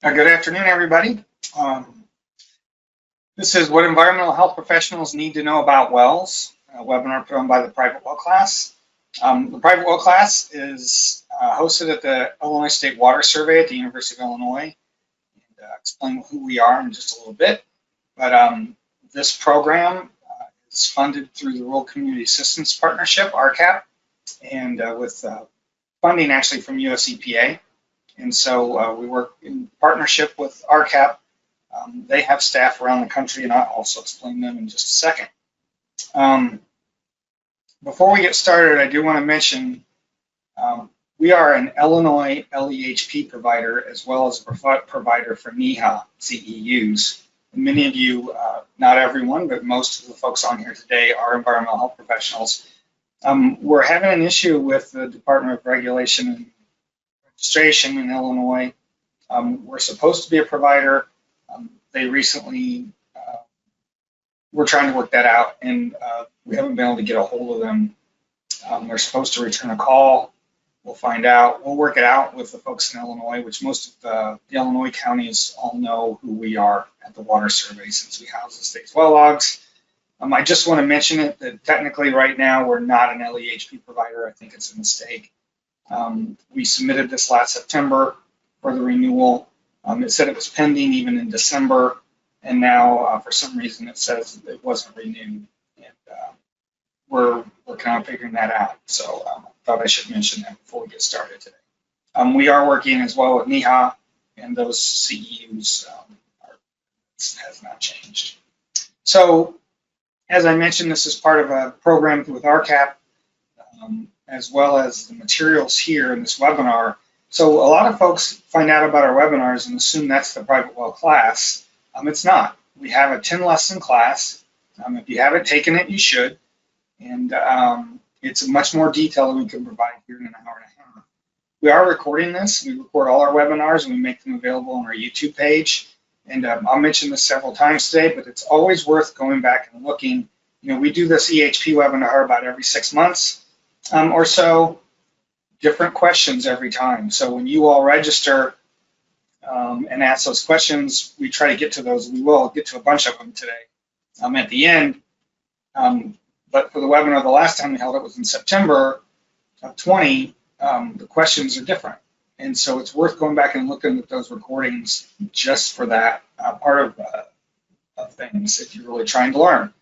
Good afternoon, everybody. This is what environmental health professionals need to know about wells, a webinar put on by the private well class. The private well class is hosted at the Illinois State Water Survey at the University of Illinois. And explain who we are in just a little bit. But this program is funded through the Rural Community Assistance Partnership, RCAP, and with funding actually from US EPA. And so we work in partnership with RCAP. They have staff around the country, and I'll also explain them in just a second. Before we get started, I do want to mention we are an Illinois LEHP provider as well as a provider for NEHA CEUs. And many of you, not everyone, but most of the folks on here today are environmental health professionals. We're having an issue with the Department of Regulation and Registration in Illinois. We're supposed to be a provider. They recently, we're trying to work that out, and we haven't been able to get a hold of them. They're supposed to return a call. We'll find out. We'll work it out with the folks in Illinois, which most of the Illinois counties all know who we are at the Water Survey since we house the state's well logs. I just want to mention it that technically right now we're not an LEHP provider. I think it's a mistake. We submitted this last September for the renewal. It said it was pending even in December, and now for some reason it says it wasn't renewed. And we're kind of figuring that out. So I thought I should mention that before we get started today. We are working as well with NEHA, and those CEUs has not changed. So as I mentioned, this is part of a program with RCAP, as well as the materials here in this webinar. So a lot of folks find out about our webinars and assume that's the private well class. It's not. We have a 10-lesson class. If you haven't taken it, you should. And it's much more detail than we can provide here in an hour and a half. We are recording this. We record all our webinars and we make them available on our YouTube page. And I'll mention this several times today, but it's always worth going back and looking. You know, we do this EHP webinar about every 6 months or so, different questions every time. So when you all register and ask those questions, we try to get to those. We will get to a bunch of them today at the end. But for the webinar, the last time we held it was in September of 20, the questions are different. And so it's worth going back and looking at those recordings just for that part of things if you're really trying to learn.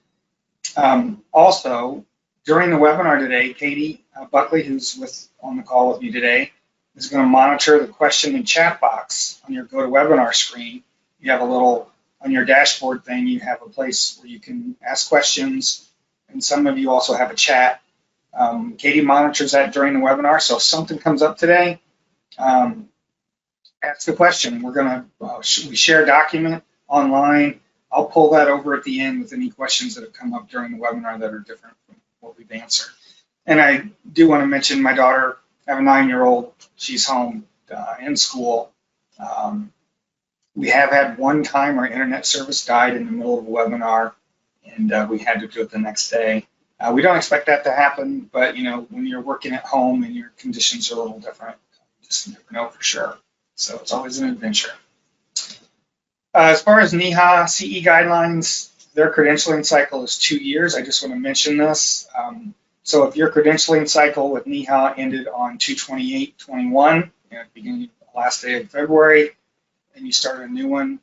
Also, during the webinar today, Katie Buckley, who's on the call with me today, is going to monitor the question and chat box on your GoToWebinar screen. You have a little, on your dashboard thing, you have a place where you can ask questions, and some of you also have a chat. Katie monitors that during the webinar, so if something comes up today, ask the question. We're going to, we share a document online. I'll pull that over at the end with any questions that have come up during the webinar that are different from what we've answered. And I do want to mention my daughter, I have a 9-year-old, she's home in school. We have had one time our internet service died in the middle of a webinar, and we had to do it the next day. We don't expect that to happen, but you know, when you're working at home and your conditions are a little different, you just never know for sure. So it's always an adventure. As far as NEHA CE guidelines, their credentialing cycle is 2 years. I just want to mention this. So if your credentialing cycle with NEHA ended on 2/28/21, at the beginning of the last day of February, and you start a new one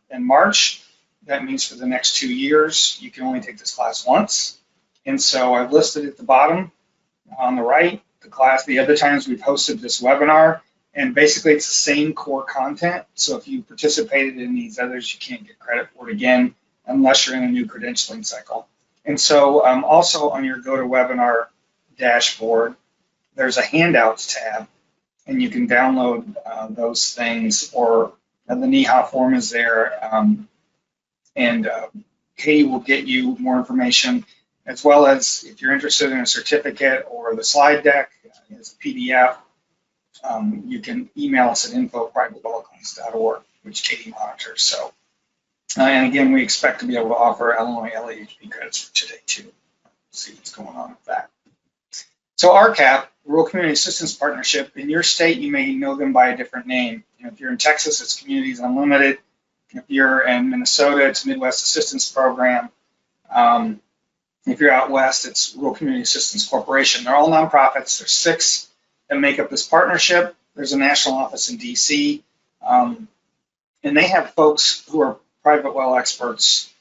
in March, that means for the next 2 years, you can only take this class once. And so I've listed at the bottom on the right, the class, the other times we've hosted this webinar, and basically it's the same core content. So if you participated in these others, you can't get credit for it again unless you're in a new credentialing cycle. And so also on your GoToWebinar dashboard, there's a handouts tab, and you can download those things, or the NEHA form is there, and Katie will get you more information, as well as if you're interested in a certificate or the slide deck as a PDF, you can email us at info@privatewellclass.org, which Katie monitors. So, and again, we expect to be able to offer Illinois LEHP credits for today too. See what's going on with that. So RCAP, Rural Community Assistance Partnership, in your state, you may know them by a different name. If you're in Texas, it's Communities Unlimited. If you're in Minnesota, it's Midwest Assistance Program. If you're out west, it's Rural Community Assistance Corporation. They're all nonprofits. There's 6 that make up this partnership. There's a national office in DC. And they have folks who are private well experts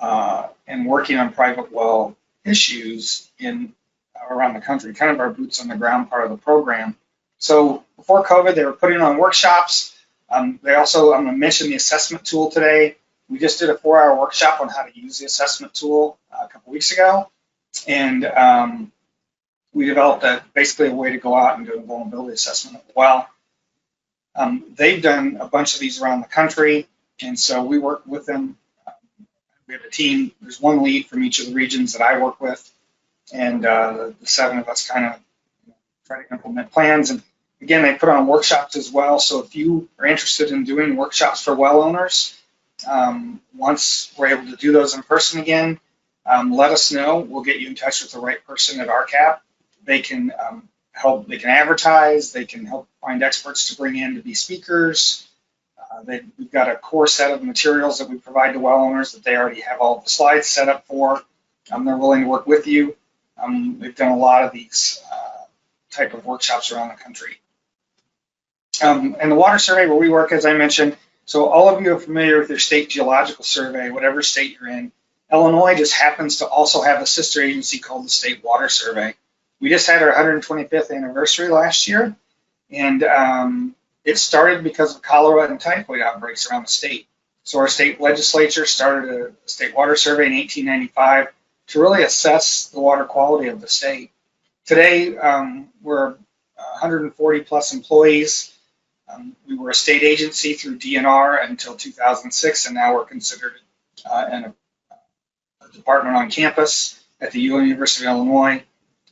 and working on private well issues around the country, kind of our boots on the ground part of the program. So before COVID, they were putting on workshops. They also, I'm going to mention the assessment tool today. We just did a 4-hour workshop on how to use the assessment tool a couple weeks ago. And we developed basically a way to go out and do a vulnerability assessment of the well. They've done a bunch of these around the country, and so we work with them. We have a team. There's one lead from each of the regions that I work with, and the 7 of us kind of try to implement plans. And again, they put on workshops as well. So if you are interested in doing workshops for well owners, once we're able to do those in person again, let us know. We'll get you in touch with the right person at RCAP. They can help. They can advertise. They can help find experts to bring in to be speakers. We've got a core set of materials that we provide to well owners that they already have all the slides set up for. They're willing to work with you. They've done a lot of these type of workshops around the country. And the water survey where we work, as I mentioned, so all of you are familiar with your state geological survey, whatever state you're in. Illinois just happens to also have a sister agency called the State Water Survey. We just had our 125th anniversary last year, and it started because of cholera and typhoid outbreaks around the state. So our state legislature started a state water survey in 1895 to really assess the water quality of the state. Today, we're 140 plus employees. We were a state agency through DNR until 2006, and now we're considered a department on campus at the University of Illinois.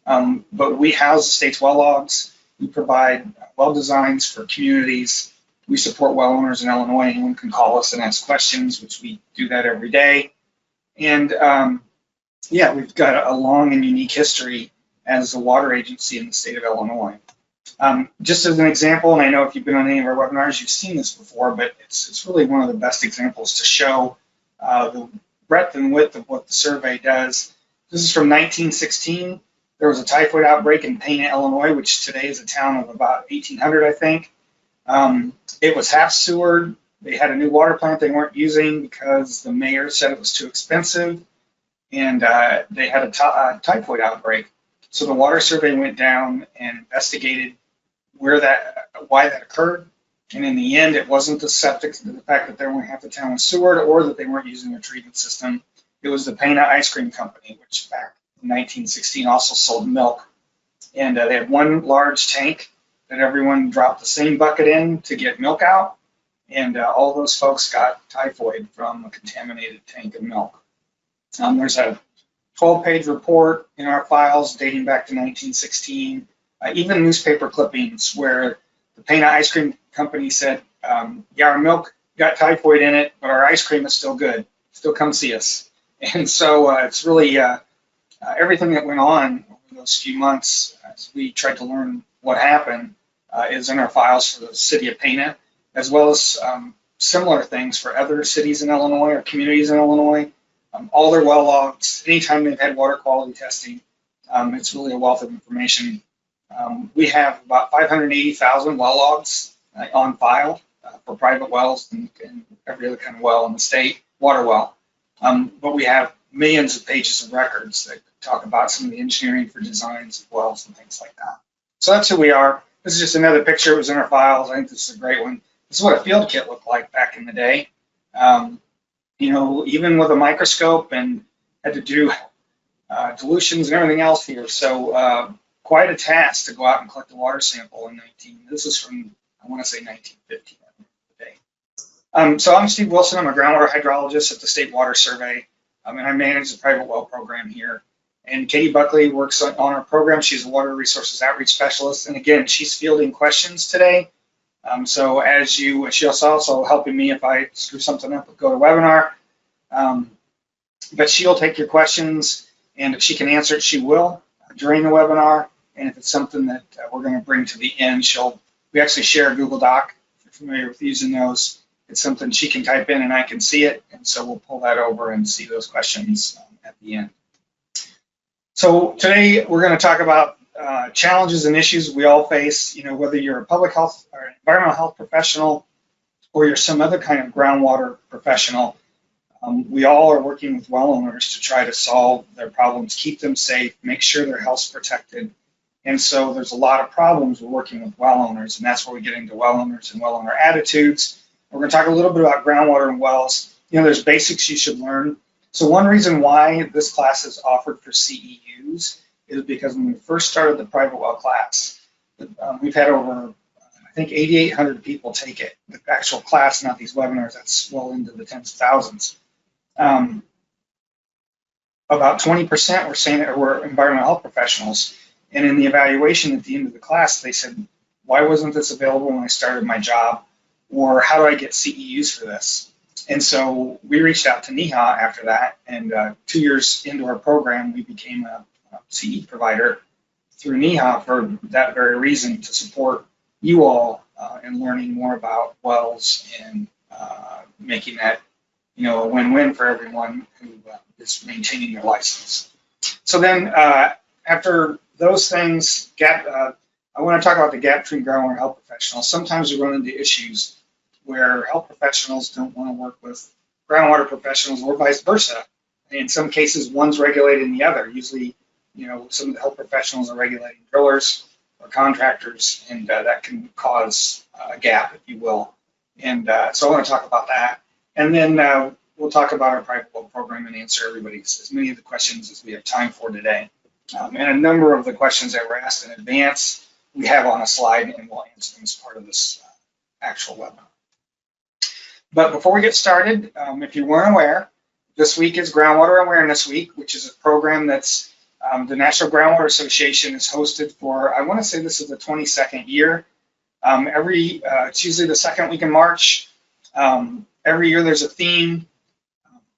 But we house the state's well logs. We provide well designs for communities. We support well owners in Illinois. Anyone can call us and ask questions, which we do that every day. And yeah, we've got a long and unique history as a water agency in the state of Illinois. Just as an example, and I know if you've been on any of our webinars, you've seen this before, but it's really one of the best examples to show the breadth and width of what the survey does. This is from 1916. There was a typhoid outbreak in Pana, Illinois, which today is a town of about 1,800, I think. It was half sewered. They had a new water plant they weren't using because the mayor said it was too expensive, and they had a typhoid outbreak. So the water survey went down and investigated why that occurred. And in the end, it wasn't the septic, the fact that only half the town was sewered or that they weren't using a treatment system. It was the Pana Ice Cream Company, which back in 1916 also sold milk. And they had one large tank that everyone dropped the same bucket in to get milk out. And all those folks got typhoid from a contaminated tank of milk. There's a 12-page report in our files dating back to 1916, even newspaper clippings where the Pana Ice Cream Company said, yeah, our milk got typhoid in it, but our ice cream is still good. Still come see us. And so it's really everything that went on over those few months as we tried to learn what happened is in our files for the city of Pana, as well as similar things for other cities in Illinois or communities in Illinois. All their well logs, anytime they've had water quality testing, it's really a wealth of information. We have about 580,000 well logs on file for private wells and every other kind of well in the state, water well. But we have millions of pages of records that talk about some of the engineering for designs of wells and things like that. So that's who we are. This is just another picture. It was in our files. I think this is a great one. This is what a field kit looked like back in the day. You know, even with a microscope, and had to do dilutions and everything else here. So quite a task to go out and collect a water sample in this is from, I want to say 1950 today. So I'm Steve Wilson. I'm a groundwater hydrologist at the State Water Survey, and I manage the private well program here. And Katie Buckley works on our program. She's a water resources outreach specialist. And again, she's fielding questions today. So as she's also helping me if I screw something up with GoToWebinar. But she'll take your questions, and if she can answer it, she will during the webinar. And if it's something that we're going to bring to the end, we actually share a Google Doc. If you're familiar with using those, it's something she can type in and I can see it. And so we'll pull that over and see those questions at the end. So today we're going to talk about challenges and issues we all face, whether you're a public health or environmental health professional or you're some other kind of groundwater professional. We all are working with well owners to try to solve their problems, keep them safe, make sure their health's protected. And so there's a lot of problems with working with well owners, and that's where we get into well owners and well owner attitudes. We're going to talk a little bit about groundwater and wells. There's basics you should learn. So one reason why this class is offered for CEUs is because when we first started the private well class, we've had over, I think, 8,800 people take it. The actual class, not these webinars, that's well into the tens of thousands. About 20% were saying that were environmental health professionals. And in the evaluation at the end of the class, they said, why wasn't this available when I started my job? Or how do I get CEUs for this? And so we reached out to NEHA after that, and 2 years into our program, we became a CE provider through NEHA for that very reason, to support you all in learning more about wells and making that a win-win for everyone who is maintaining their license. So then after those things, I want to talk about the gap between groundwater and health professionals. Sometimes we run into issues where health professionals don't want to work with groundwater professionals or vice versa. In some cases, one's regulating the other. Usually, some of the health professionals are regulating drillers or contractors, and that can cause a gap, if you will. And so I want to talk about that. And then we'll talk about our private well program and answer as many of the questions as we have time for today. And a number of the questions that were asked in advance, we have on a slide, and we'll answer them as part of this actual webinar. But before we get started, if you weren't aware, this week is Groundwater Awareness Week, which is a program that's the National Groundwater Association has hosted for, I want to say this is the 22nd year. It's usually the second week in March. Every year there's a theme.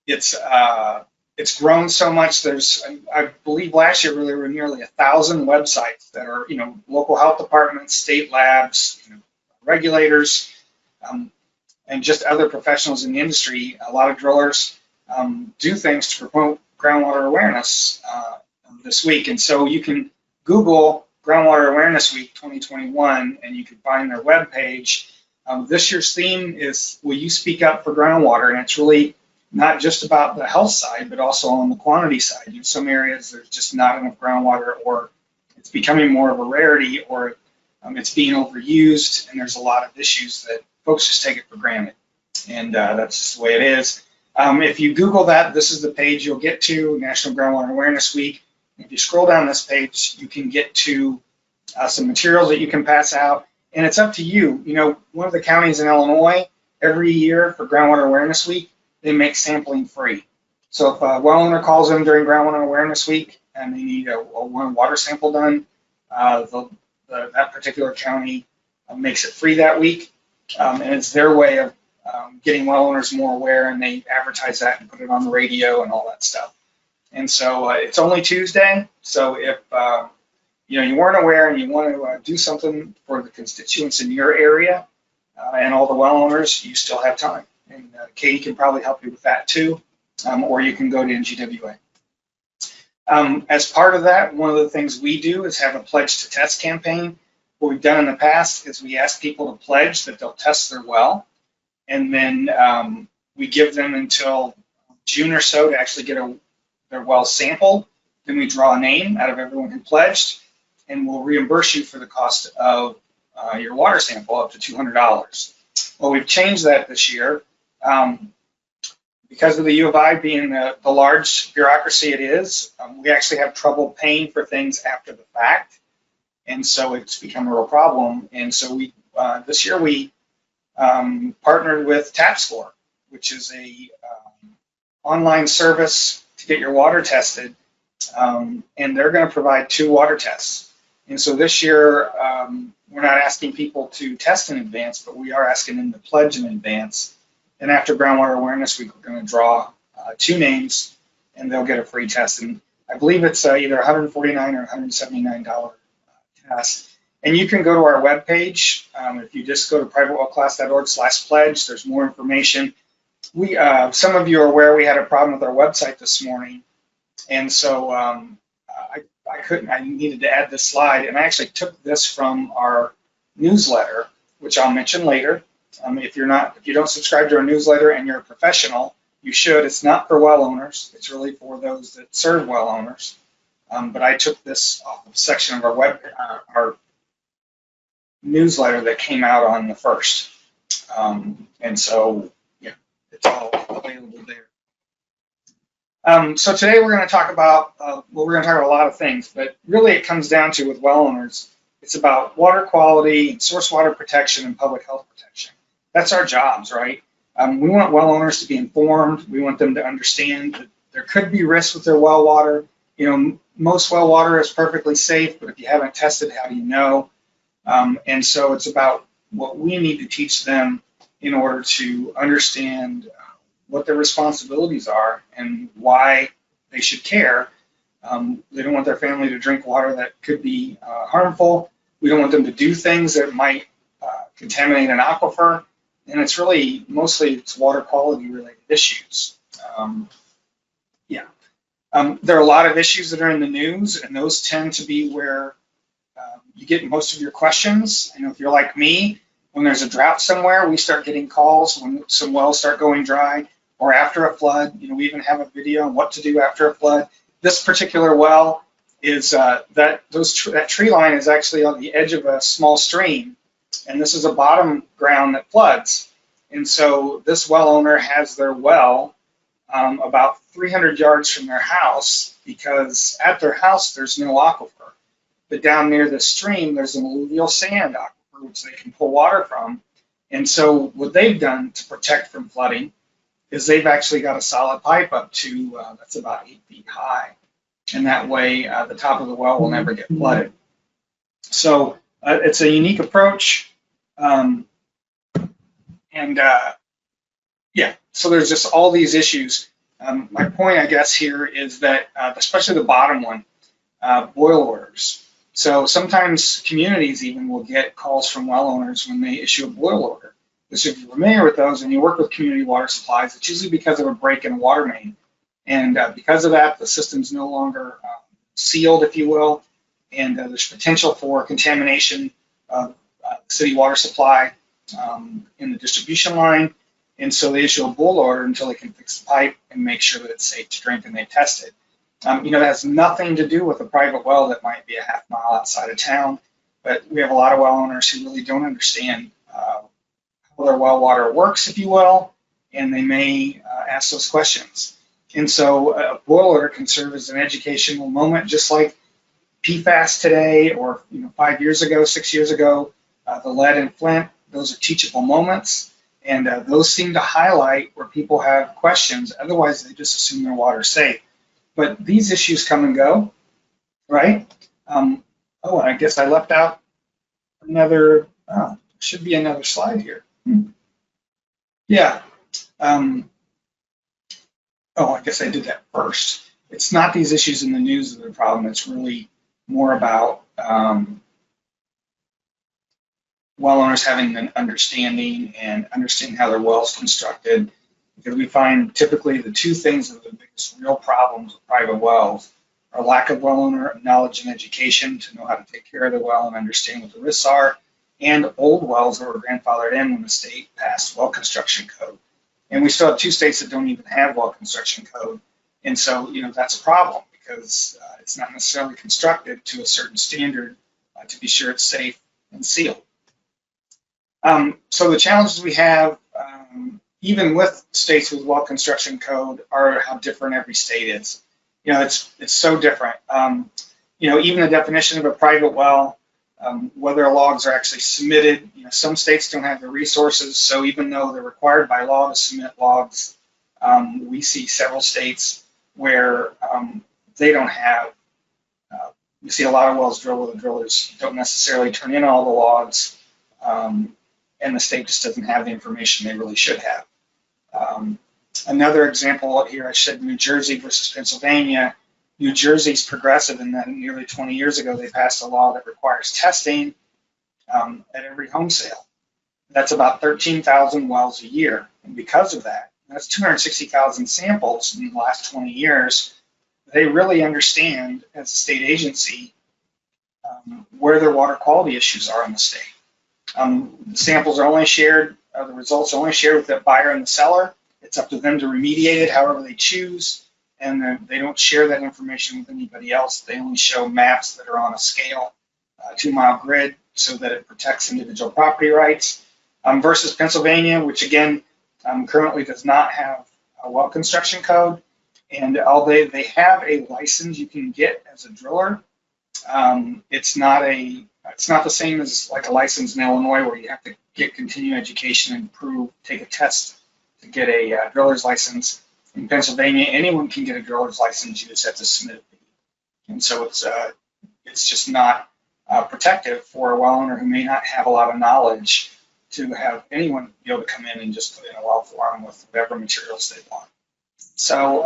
It's grown so much. I believe last year there were nearly 1,000 websites that are, local health departments, state labs, regulators, and just other professionals in the industry. A lot of drillers do things to promote groundwater awareness this week. And so you can Google Groundwater Awareness Week 2021, and you can find their webpage. This year's theme is, will you speak up for groundwater? And it's really not just about the health side, but also on the quantity side. In some areas, there's just not enough groundwater, or it's becoming more of a rarity, or it's being overused, and there's a lot of issues that folks just take it for granted. And that's just the way it is. If you Google that, this is the page you'll get to, National Groundwater Awareness Week. If you scroll down this page, you can get to some materials that you can pass out, and it's up to you. One of the counties in Illinois, every year for Groundwater Awareness Week, they make sampling free. So if a well owner calls in during Groundwater Awareness Week and they need a water sample done, that particular county makes it free that week. And it's their way of getting well owners more aware, and they advertise that and put it on the radio and all that stuff. And so it's only Tuesday. So if you weren't aware and you want to do something for the constituents in your area and all the well owners, you still have time. And Katie can probably help you with that too, or you can go to NGWA. As part of that, one of the things we do is have a Pledge to Test campaign. What we've done in the past is we ask people to pledge that they'll test their well, and then we give them until June or so to actually get their well sampled. Then we draw a name out of everyone who pledged, and we'll reimburse you for the cost of your water sample up to $200. Well, we've changed that this year. Because of the U of I being the large bureaucracy it is, we actually have trouble paying for things after the fact. And so it's become a real problem. And so this year we partnered with TapScore, which is a online service to get your water tested. And they're going to provide 2 water tests. And so this year, we're not asking people to test in advance, but we are asking them to pledge in advance. And after Groundwater Awareness Week, we're going to draw 2 names, and they'll get a free test. And I believe it's either $149 or $179 test. And you can go to our webpage. If you just go to privatewellclass.org/pledge, there's more information. We, some of you are aware we had a problem with our website this morning, and so I needed to add this slide, and I actually took this from our newsletter, which I'll mention later. If you don't subscribe to our newsletter and you're a professional, you should. It's not for well owners. It's really for those that serve well owners. But I took this off of a section of our newsletter that came out on the 1st. And so, yeah, it's all available there. So today we're going to talk about, we're going to talk about a lot of things, but really it comes down to, with well owners, it's about water quality, source water protection, and public health protection. That's our jobs, right? We want well owners to be informed. We want them to understand that there could be risks with their well water. You know, most well water is perfectly safe, but if you haven't tested, how do you know? And so it's about what we need to teach them in order to understand what their responsibilities are and why they should care. They don't want their family to drink water that could be harmful. We don't want them to do things that might contaminate an aquifer. And it's really, mostly it's water quality related issues. There are a lot of issues that are in the news, and those tend to be where you get most of your questions. I know if you're like me, when there's a drought somewhere, we start getting calls when some wells start going dry, or after a flood. You know, we even have a video on what to do after a flood. This particular well is that tree line is actually on the edge of a small stream, and this is a bottom ground that floods. And so this well owner has their well about 300 yards from their house, because at their house there's no aquifer. But down near the stream there's an alluvial sand aquifer which they can pull water from. And so what they've done to protect from flooding is they've actually got a solid pipe up to, that's about 8 feet high. And that way the top of the well will never get flooded. So it's a unique approach. So there's just all these issues. My point, I guess, here is that, especially the bottom one, boil orders. So sometimes communities even will get calls from well owners when they issue a boil order. So if you're familiar with those and you work with community water supplies, it's usually because of a break in a water main. And because of that, the system's no longer sealed, if you will, and there's potential for contamination of city water supply in the distribution line. And so they issue a boil order until they can fix the pipe and make sure that it's safe to drink, and they test it. You know, that has nothing to do with a private well that might be a half mile outside of town, but we have a lot of well owners who really don't understand how their well water works, if you will, and they may ask those questions. And so a boil order can serve as an educational moment, just like PFAS today, or 5 years ago, 6 years ago, the lead and flint. Those are teachable moments, and those seem to highlight where people have questions. Otherwise, they just assume their water's safe. But these issues come and go, right? Oh, I guess I left out another, should be another slide here. Yeah. Oh, I guess I did that first. It's not these issues in the news that are the problem. It's really more about well owners having an understanding and understanding how their well's constructed. Because we find typically the two things that are the biggest real problems with private wells are lack of well owner knowledge and education to know how to take care of the well and understand what the risks are, and old wells that were grandfathered in when the state passed well construction code. And we still have 2 states that don't even have well construction code. And so, that's a problem, because it's not necessarily constructed to a certain standard to be sure it's safe and sealed. So the challenges we have, even with states with well construction code, are how different every state is. It's so different. Even the definition of a private well, whether logs are actually submitted, some states don't have the resources. So even though they're required by law to submit logs, we see several states where they don't have. We see a lot of wells drilled where the drillers don't necessarily turn in all the logs, and the state just doesn't have the information they really should have. Another example here, I said New Jersey versus Pennsylvania. New Jersey's progressive in that nearly 20 years ago, they passed a law that requires testing at every home sale. That's about 13,000 wells a year. And because of that, that's 260,000 samples in the last 20 years. They really understand, as a state agency, where their water quality issues are in the state. The samples are only shared, the results are only shared with the buyer and the seller. It's up to them to remediate it however they choose, and they don't share that information with anybody else. They only show maps that are on a scale, 2-mile grid, so that it protects individual property rights, versus Pennsylvania, which again currently does not have a well construction code. And although they have a license you can get as a driller, it's not the same as like a license in Illinois where you have to get continuing education and take a test to get a driller's license. In Pennsylvania, anyone can get a driller's license. You just have to submit it. And so it's just not protective for a well owner who may not have a lot of knowledge to have anyone be able to come in and just put in a well for them with whatever materials they want. So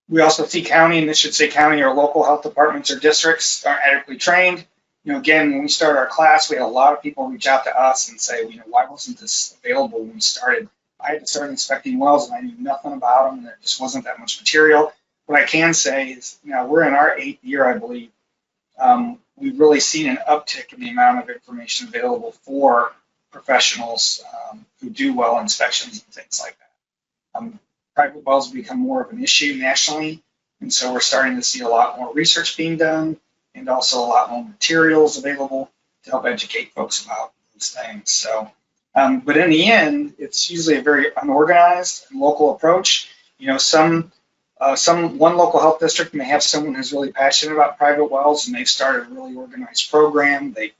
we also see county, and this should say county or local health departments or districts aren't adequately trained. Again, when we started our class, we had a lot of people reach out to us and say, why wasn't this available when we started? I had to start inspecting wells and I knew nothing about them, and there just wasn't that much material. What I can say is, we're in our 8th year, I believe. We've really seen an uptick in the amount of information available for professionals who do well inspections and things like that. Private wells have become more of an issue nationally, and so we're starting to see a lot more research being done and also a lot more materials available to help educate folks about those things. So, but in the end, it's usually a very unorganized and local approach. One local health district may have someone who's really passionate about private wells, and they've started a really organized program. They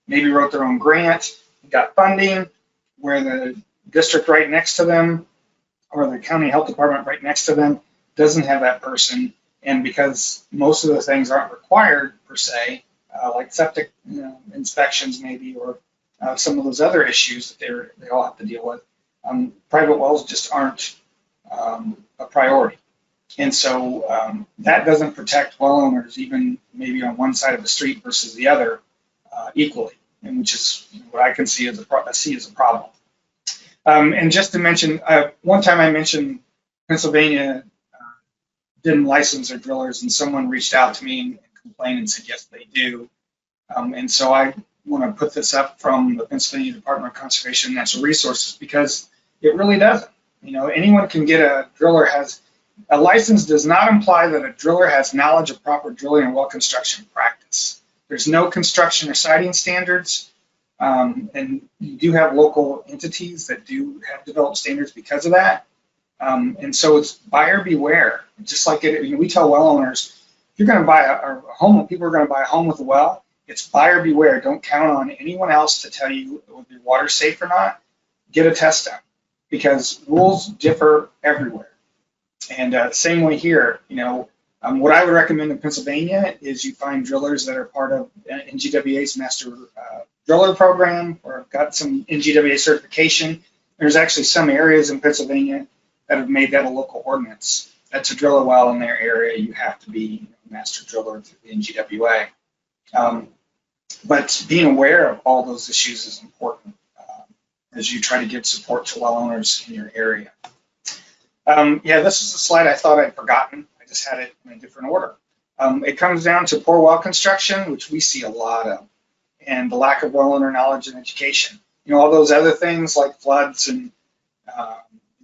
maybe wrote their own grant, got funding, where the district right next to them or the county health department right next to them doesn't have that person. And because most of the things aren't required per se, like septic inspections maybe, or some of those other issues that they all have to deal with, private wells just aren't a priority. And so that doesn't protect well owners, even maybe on one side of the street versus the other, equally, and which is what I can see as a problem. And just to mention, one time I mentioned Pennsylvania didn't license their drillers, and someone reached out to me and complained and said, yes, they do. And so I want to put this up from the Pennsylvania Department of Conservation and Natural Resources, because it really doesn't. Anyone can get a license does not imply that a driller has knowledge of proper drilling and well construction practice. There's no construction or siting standards, and you do have local entities that do have developed standards because of that. And so it's buyer beware. Just like we tell well owners, if you're going to buy a home, people are going to buy a home with a well, it's buyer beware. Don't count on anyone else to tell you whether your water's safe or not. Get a test done, because rules differ everywhere. And same way here, what I would recommend in Pennsylvania is you find drillers that are part of NGWA's Master Driller Program or have got some NGWA certification. There's actually some areas in Pennsylvania that have made that a local ordinance. That to drill a well in their area, you have to be a master driller through the NGWA. But being aware of all those issues is important as you try to give support to well owners in your area. This is a slide I thought I'd forgotten. I just had it in a different order. It comes down to poor well construction, which we see a lot of, and the lack of well owner knowledge and education. All those other things like floods and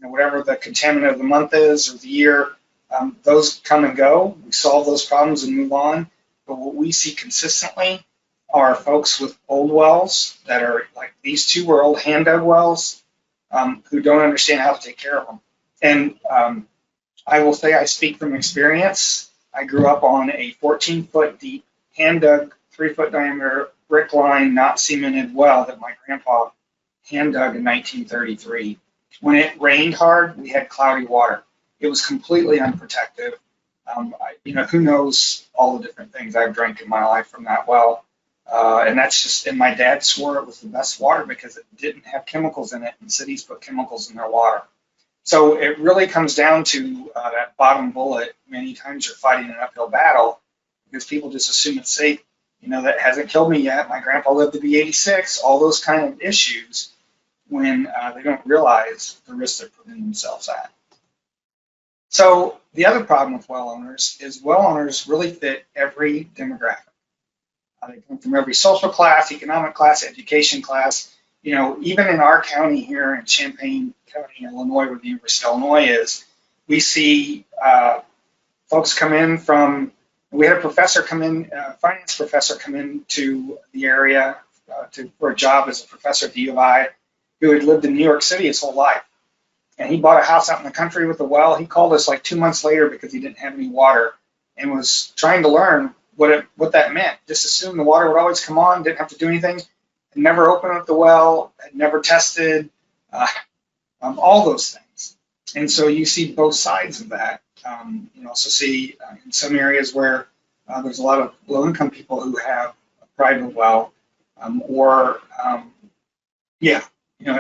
whatever the contaminant of the month is or the year, those come and go. We solve those problems and move on. But what we see consistently are folks with old wells that are like these two were old hand dug wells who don't understand how to take care of them. And I will say I speak from experience. I grew up on a 14-foot deep hand dug, 3-foot diameter brick line, not cemented well that my grandpa hand dug in 1933. When it rained hard, we had cloudy water. It was completely unprotected. Who knows all the different things I've drank in my life from that well. And my dad swore it was the best water because it didn't have chemicals in it, and cities put chemicals in their water. So it really comes down to that bottom bullet. Many times you're fighting an uphill battle because people just assume it's safe. That hasn't killed me yet. My grandpa lived to be 86. All those kind of issues when they don't realize the risk they're putting themselves at. So the other problem with well owners is well owners really fit every demographic. They come from every social class, economic class, education class. Even in our county here in Champaign County, Illinois, where the University of Illinois is, we see folks come in from, we had a professor come in, a finance professor come in to the area for a job as a professor at the U of I, who had lived in New York City his whole life. And he bought a house out in the country with a well. He called us like 2 months later because he didn't have any water and was trying to learn what that meant. Just assumed the water would always come on, didn't have to do anything, had never opened up the well, had never tested, all those things. And so you see both sides of that. You also see in some areas where there's a lot of low-income people who have a private well,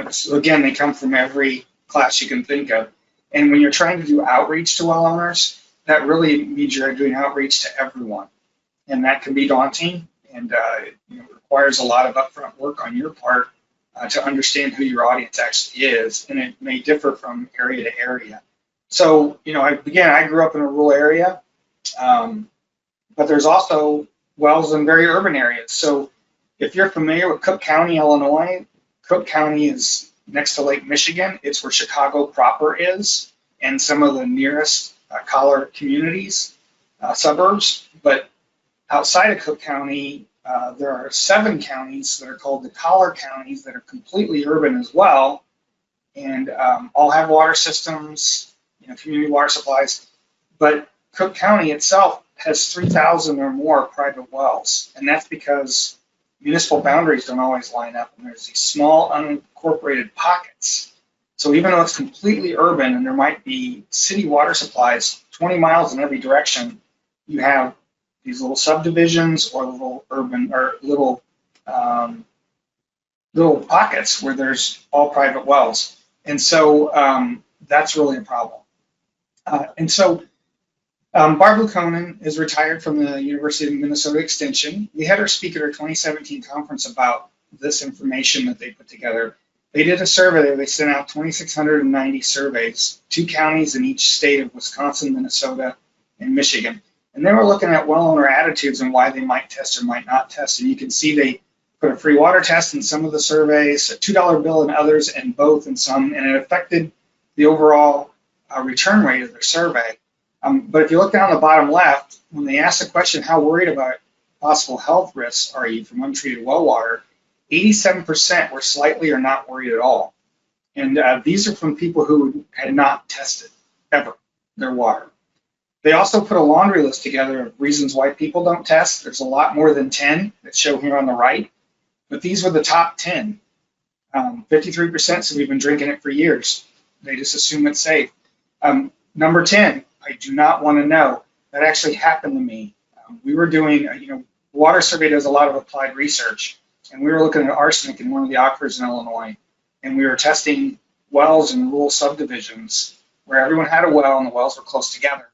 so again, they come from every class you can think of. And when you're trying to do outreach to well owners, that really means you're doing outreach to everyone. And that can be daunting, and it requires a lot of upfront work on your part to understand who your audience actually is, and it may differ from area to area. So, I grew up in a rural area, but there's also wells in very urban areas. So if you're familiar with Cook County, Illinois, Cook County is next to Lake Michigan. It's where Chicago proper is, and some of the nearest collar communities, suburbs. But outside of Cook County, there are 7 counties that are called the collar counties that are completely urban as well, and all have water systems, community water supplies. But Cook County itself has 3,000 or more private wells, and that's because municipal boundaries don't always line up, and there's these small unincorporated pockets. So even though it's completely urban and there might be city water supplies 20 miles in every direction, you have these little subdivisions or little urban or little pockets where there's all private wells. And so that's really a problem. Barb Lukonen is retired from the University of Minnesota Extension. We had her speak at our 2017 conference about this information that they put together. They did a survey. They sent out 2,690 surveys, 2 counties in each state of Wisconsin, Minnesota, and Michigan. And they were looking at well owner attitudes and why they might test or might not test. And you can see they put a free water test in some of the surveys, a $2 bill in others, and both in some, and it affected the overall return rate of their survey. But if you look down the bottom left, when they asked the question, how worried about possible health risks are you from untreated well water, 87% were slightly or not worried at all. And these are from people who had not tested ever their water. They also put a laundry list together of reasons why people don't test. There's a lot more than 10 that show here on the right, but these were the top 10. 53% said we've been drinking it for years. They just assume it's safe. Number 10, I do not want to know. That actually happened to me. We were doing, water survey does a lot of applied research, and we were looking at arsenic in one of the aquifers in Illinois, and we were testing wells in rural subdivisions where everyone had a well and the wells were close together,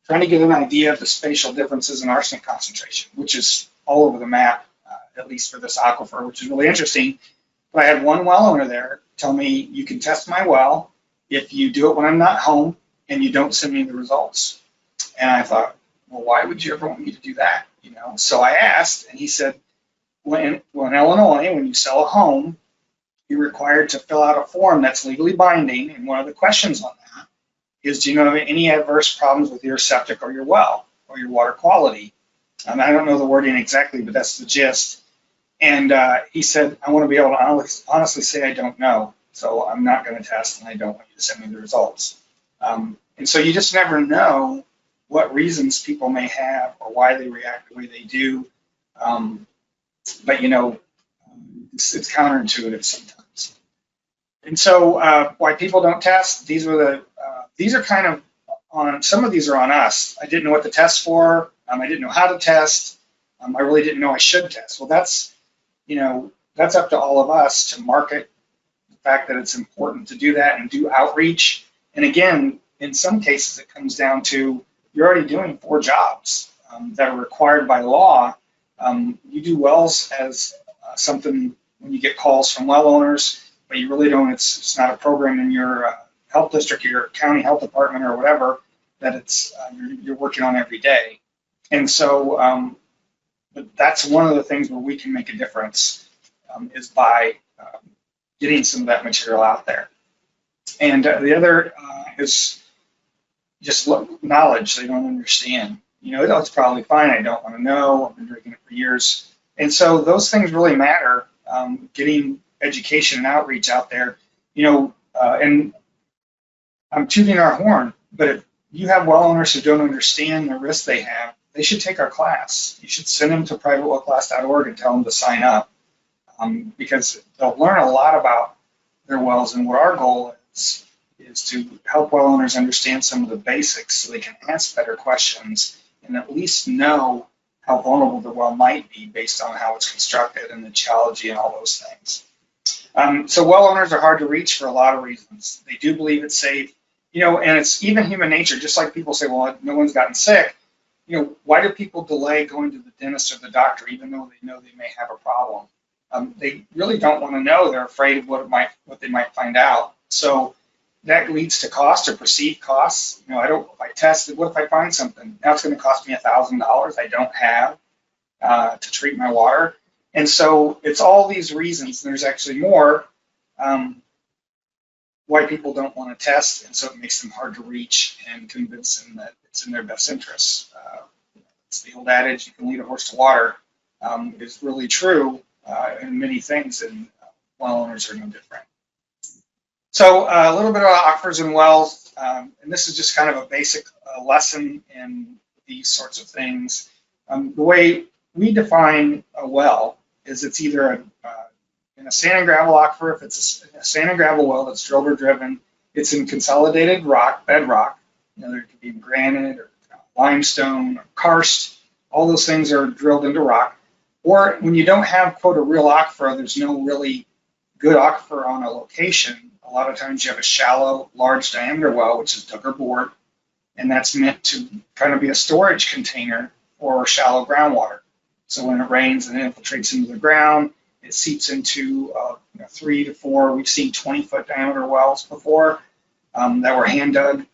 trying to get an idea of the spatial differences in arsenic concentration, which is all over the map, at least for this aquifer, which is really interesting. But I had one well owner there tell me, you can test my well if you do it when I'm not home and you don't send me the results. And I thought, well, why would you ever want me to do that? So I asked, and he said, in Illinois, when you sell a home, you're required to fill out a form that's legally binding, and one of the questions on that is, do you know of any adverse problems with your septic or your well or your water quality? I don't know the wording exactly, but that's the gist. And he said, I want to be able to honestly say I don't know, so I'm not going to test, and I don't want you to send me the results. And so you just never know what reasons people may have or why they react the way they do. But it's counterintuitive sometimes. And so why people don't test, these are kind of on, some of these are on us. I didn't know what to test for. I didn't know how to test. I really didn't know I should test. Well, that's up to all of us to market the fact that it's important to do that and do outreach And again, in some cases, it comes down to you're already doing 4 jobs that are required by law. You do wells as something when you get calls from well owners, but you really don't. It's not a program in your health district, your county health department, or whatever that it's you're working on every day. And so, but that's one of the things where we can make a difference is by getting some of that material out there. And the other is just knowledge they don't understand. You know, it's probably fine. I don't want to know. I've been drinking it for years. And so those things really matter, getting education and outreach out there. You know, and I'm tooting our horn, but if you have well owners who don't understand the risks they have, they should take our class. You should send them to privatewellclass.org and tell them to sign up because they'll learn a lot about their wells. And what our goal is to help well owners understand some of the basics so they can ask better questions and at least know how vulnerable the well might be based on how it's constructed and the geology and all those things. So well owners are hard to reach for a lot of reasons. They do believe it's safe, you know, and it's even human nature. Just like people say, well, no one's gotten sick. You know, why do people delay going to the dentist or the doctor even though they know they may have a problem? They really don't want to know. They're afraid of what they might find out. So that leads to cost or perceived costs. You know, if I tested, what if I find something? Now it's going to cost me $1,000 I don't have to treat my water. And so it's all these reasons. There's actually more why people don't want to test, and so it makes them hard to reach and convince them that it's in their best interests. It's the old adage, you can lead a horse to water, is really true in many things, and well owners are no different. So a little bit about aquifers and wells, and this is just kind of a basic lesson in these sorts of things. The way we define a well is it's either in a sand and gravel aquifer. If it's a sand and gravel well that's drilled or driven, it's in consolidated rock, bedrock. You know, there could be granite or limestone or karst. All those things are drilled into rock. Or when you don't have, quote, a real aquifer, there's no really good aquifer on a location. A lot of times you have a shallow, large diameter well, which is dug or bored, and that's meant to kind of be a storage container for shallow groundwater. So when it rains and it infiltrates into the ground, it seeps into 3 to 4, we've seen 20-foot diameter wells before that were hand dug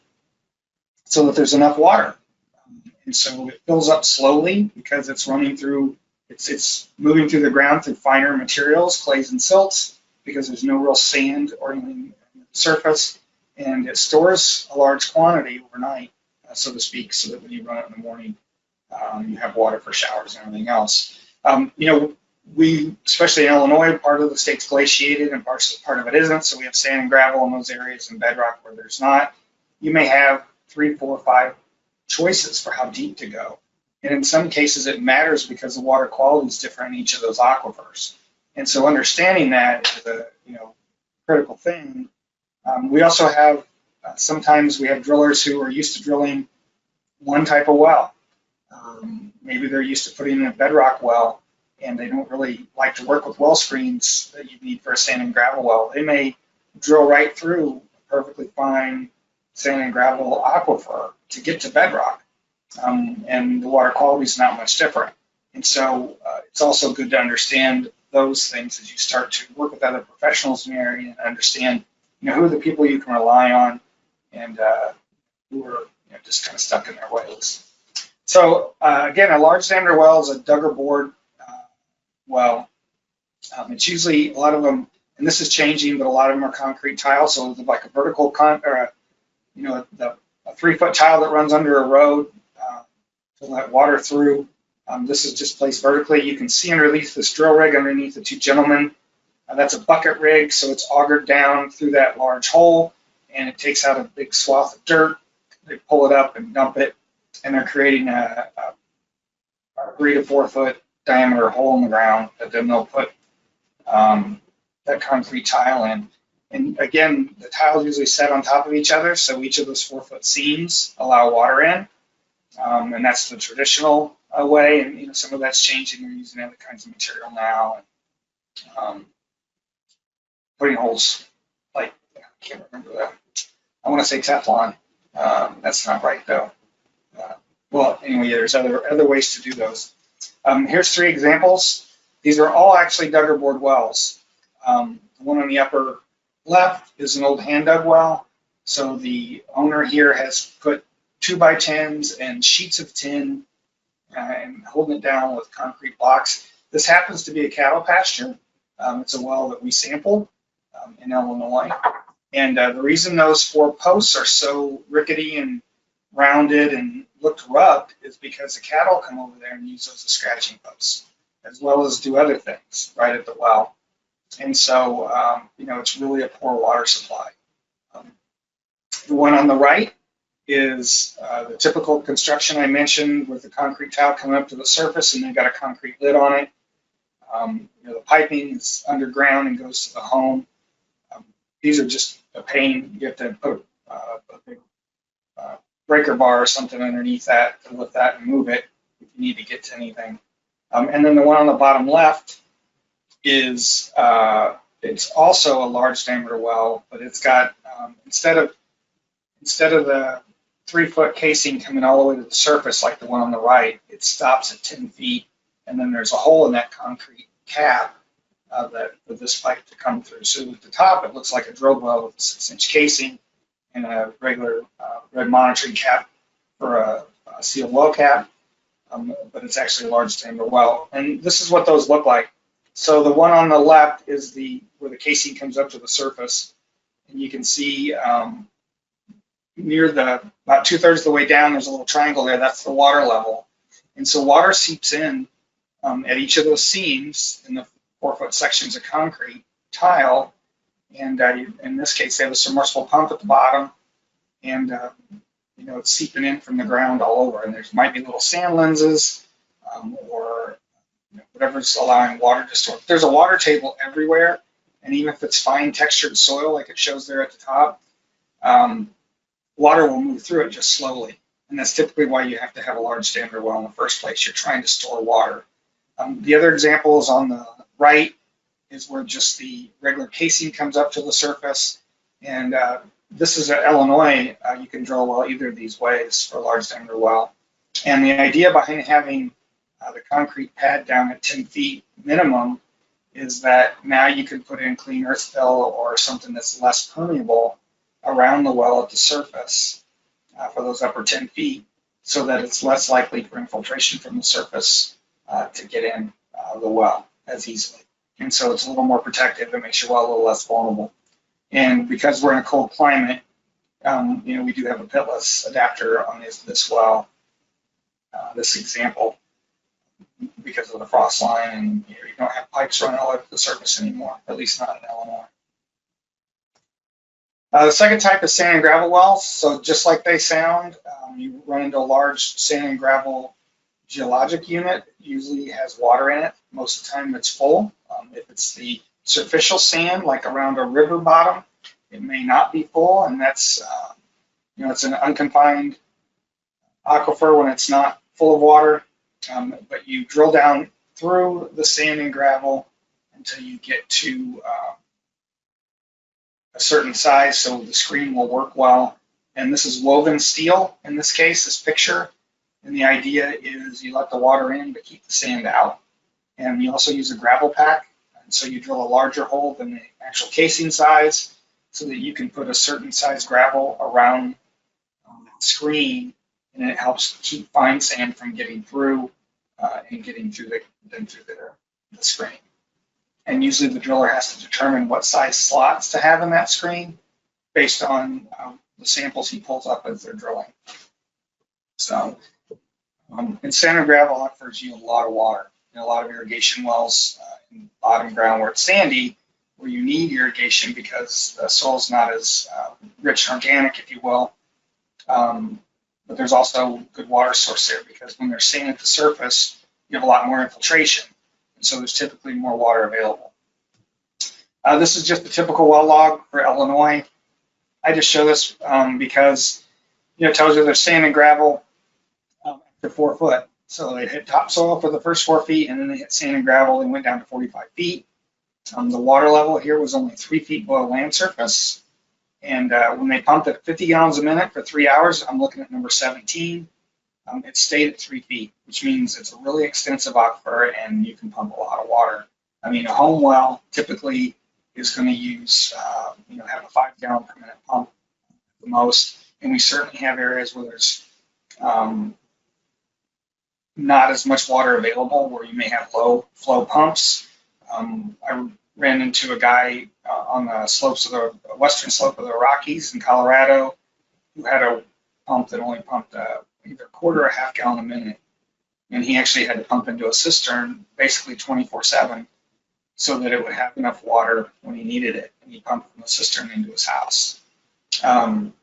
so that there's enough water. And so it fills up slowly because it's running through, it's moving through the ground through finer materials, clays and silts, because there's no real sand or anything on the surface. And it stores a large quantity overnight, so to speak, so that when you run it in the morning, you have water for showers and everything else. You know, we, especially in Illinois, part of the state's glaciated and part of it isn't, so we have sand and gravel in those areas and bedrock where there's not. You may have 3, 4, 5 choices for how deep to go. And in some cases it matters because the water quality is different in each of those aquifers. And so understanding that is a critical thing. We also have, sometimes we have drillers who are used to drilling one type of well. Maybe they're used to putting in a bedrock well, and they don't really like to work with well screens that you need for a sand and gravel well. They may drill right through a perfectly fine sand and gravel aquifer to get to bedrock, and the water quality is not much different. And so it's also good to understand those things as you start to work with other professionals in the area and understand, who are the people you can rely on and who are just kind of stuck in their ways. So again, a large diameter well is a dug or bored well. It's usually, a lot of them, and this is changing, but a lot of them are concrete tile, so it's like a vertical a 3-foot tile that runs under a road to let water through. This is just placed vertically. You can see underneath this drill rig, underneath the 2 gentlemen, that's a bucket rig, so it's augered down through that large hole, and it takes out a big swath of dirt. They pull it up and dump it, and they're creating a 3 to 4 foot diameter hole in the ground that then they'll put that concrete tile in. And again, the tiles usually set on top of each other, so each of those 4-foot seams allow water in, and that's the traditional way. And some of that's changing. They're using other kinds of material now, and putting holes like, I can't remember I want to say Teflon. That's not right though. Well, anyway, there's other ways to do those. Here's 3 examples. These are all actually dugger bored wells. The one on the upper left is an old hand dug well. So the owner here has put 2x10s and sheets of tin and holding it down with concrete blocks. This happens to be a cattle pasture. It's a well that we sampled in Illinois. And the reason those 4 posts are so rickety and rounded and looked rubbed is because the cattle come over there and use those as scratching posts, as well as do other things right at the well. And so, it's really a poor water supply. The one on the right is the typical construction I mentioned with the concrete tile coming up to the surface and they've got a concrete lid on it. The piping is underground and goes to the home. These are just a pain. You have to put a big breaker bar or something underneath that to lift that and move it if you need to get to anything. And then the one on the bottom left is it's also a large diameter well, but it's got instead of the 3-foot casing coming all the way to the surface like the one on the right, it stops at 10 feet, and then there's a hole in that concrete cap for this pipe to come through. So at the top, it looks like a drill well with a 6-inch casing and a regular red monitoring cap for a sealed well cap, but it's actually a large diameter well. And this is what those look like. So the one on the left is where the casing comes up to the surface, and you can see near about 2/3 of the way down, there's a little triangle there. That's the water level, and so water seeps in at each of those seams in the 4-foot sections of concrete tile, and in this case, they have a submersible pump at the bottom, and it's seeping in from the ground all over. And there might be little sand lenses or whatever's allowing water to store. There's a water table everywhere, and even if it's fine textured soil like it shows there at the top, water will move through it just slowly. And that's typically why you have to have a large diameter well in the first place. You're trying to store water. The other example is on the right is where just the regular casing comes up to the surface. And this is at Illinois. You can drill a well either of these ways for a large diameter well. And the idea behind having the concrete pad down at 10 feet minimum is that now you can put in clean earth fill or something that's less permeable around the well at the surface for those upper 10 feet, so that it's less likely for infiltration from the surface to get in the well as easily. And so it's a little more protective and makes your well a little less vulnerable. And because we're in a cold climate, we do have a pitless adapter on this well, this example, because of the frost line, and you don't have pipes running all over the surface anymore, at least not in Illinois. The second type is sand and gravel wells. So just like they sound, you run into a large sand and gravel geologic unit. Usually has water in it. Most of the time it's full. If it's the superficial sand, like around a river bottom, it may not be full, and that's it's an unconfined aquifer when it's not full of water. But you drill down through the sand and gravel until you get to a certain size so the screen will work well. And this is woven steel in this case, this picture. And the idea is you let the water in but keep the sand out. And you also use a gravel pack. And so you drill a larger hole than the actual casing size so that you can put a certain size gravel around that screen, and it helps keep fine sand from getting through and getting through the screen. And usually the driller has to determine what size slots to have in that screen based on the samples he pulls up as they're drilling. So, and sand and gravel aquifers yield a lot of water. A lot of irrigation wells in bottom ground where it's sandy, where you need irrigation because the soil's not as rich and organic, if you will. But there's also good water source there because when there's sand at the surface, you have a lot more infiltration. And so there's typically more water available. This is just a typical well log for Illinois. I just show this because it tells you there's sand and gravel after 4 foot. So they hit topsoil for the first 4 feet, and then they hit sand and gravel and went down to 45 feet. The water level here was only 3 feet below land surface, And when they pumped at 50 gallons a minute for 3 hours, I'm looking at number 17. It stayed at 3 feet, which means it's a really extensive aquifer and you can pump a lot of water. I mean, a home well typically is going to use, have a 5 gallon per minute pump at the most. And we certainly have areas where there's not as much water available, where you may have low flow pumps. I ran into a guy on the slopes of the western slope of the Rockies in Colorado who had a pump that only pumped either a quarter or a half gallon a minute. And he actually had to pump into a cistern basically 24/7 so that it would have enough water when he needed it. And he pumped from the cistern into his house. And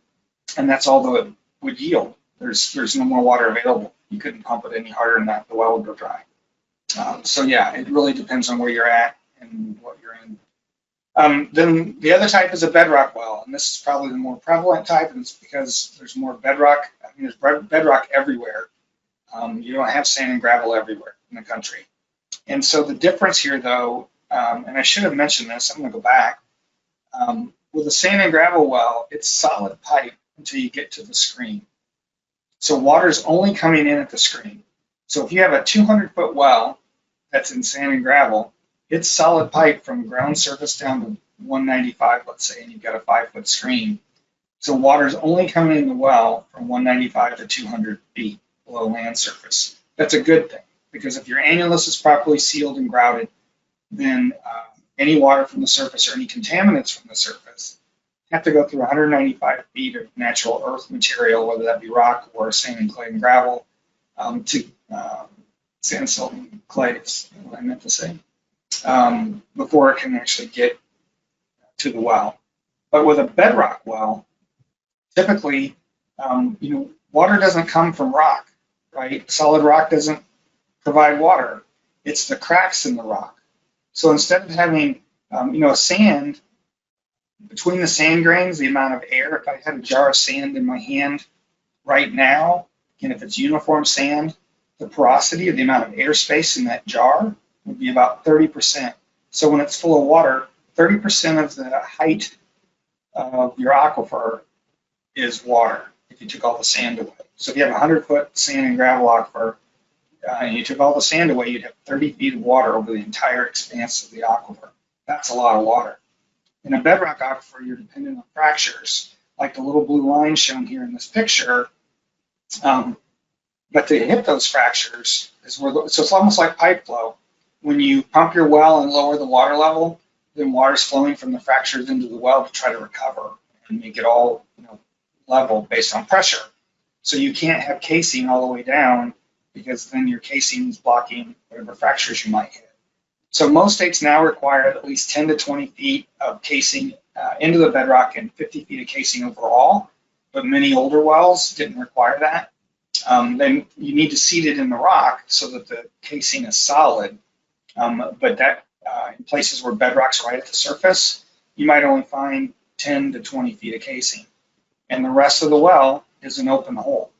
that's all that it would yield. There's no more water available. You couldn't pump it any harder than that. The well would go dry. So yeah, it really depends on where you're at and what you're in. Then the other type is a bedrock well, and this is probably the more prevalent type, and it's because there's more bedrock. I mean, there's bedrock everywhere. You don't have sand and gravel everywhere in the country. And so the difference here, though, and I should have mentioned this, I'm going to go back. With a sand and gravel well, it's solid pipe until you get to the screen. So water's only coming in at the screen. So if you have a 200-foot well that's in sand and gravel, it's solid pipe from ground surface down to 195, let's say, and you've got a 5-foot screen. So water's only coming in the well from 195 to 200 feet below land surface. That's a good thing, because if your annulus is properly sealed and grouted, then any water from the surface or any contaminants from the surface have to go through 195 feet of natural earth material, whether that be rock or sand and clay and gravel, to sand, silt, and clay is what I meant to say, before it can actually get to the well. But with a bedrock well, typically, water doesn't come from rock, right? Solid rock doesn't provide water. It's the cracks in the rock. So instead of having, sand, between the sand grains, the amount of air, if I had a jar of sand in my hand right now, and if it's uniform sand, the porosity or the amount of air space in that jar would be about 30%. So when it's full of water, 30% of the height of your aquifer is water if you took all the sand away. So if you have a 100-foot sand and gravel aquifer, and you took all the sand away, you'd have 30 feet of water over the entire expanse of the aquifer. That's a lot of water. In a bedrock aquifer, you're dependent on fractures, like the little blue line shown here in this picture. But to hit those fractures is so it's almost like pipe flow. When you pump your well and lower the water level, then water's flowing from the fractures into the well to try to recover and make it all level based on pressure. So you can't have casing all the way down, because then your casing is blocking whatever fractures you might hit. So most states now require at least 10 to 20 feet of casing into the bedrock and 50 feet of casing overall, but many older wells didn't require that. Then you need to seed it in the rock so that the casing is solid, but that in places where bedrock's right at the surface, you might only find 10 to 20 feet of casing. And the rest of the well is an open hole.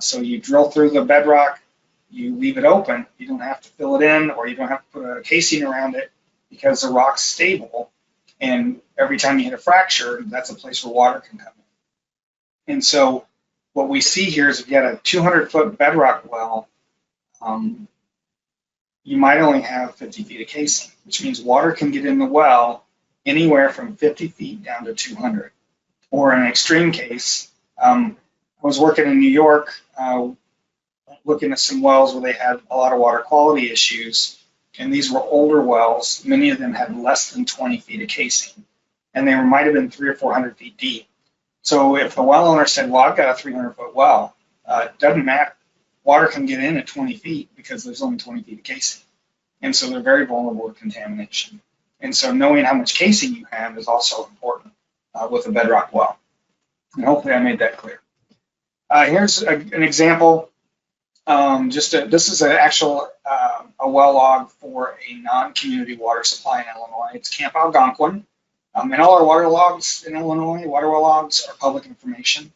So you drill through the bedrock, you leave it open. You don't have to fill it in, or you don't have to put a casing around it, because the rock's stable. And every time you hit a fracture, that's a place where water can come in. And so what we see here is if you had a 200-foot bedrock well, you might only have 50 feet of casing, which means water can get in the well anywhere from 50 feet down to 200. Or in an extreme case, I was working in New York, looking at some wells where they had a lot of water quality issues, and these were older wells. Many of them had less than 20 feet of casing, and they might have been 300 or 400 feet deep. So if the well owner said, well, I've got a 300-foot well, it doesn't matter. Water can get in at 20 feet because there's only 20 feet of casing. And so they're very vulnerable to contamination. And so knowing how much casing you have is also important with a bedrock well. And hopefully I made that clear. Here's an example. This is an actual a well log for a non-community water supply in Illinois. It's Camp Algonquin. And all our water logs in Illinois, water well logs, are public information.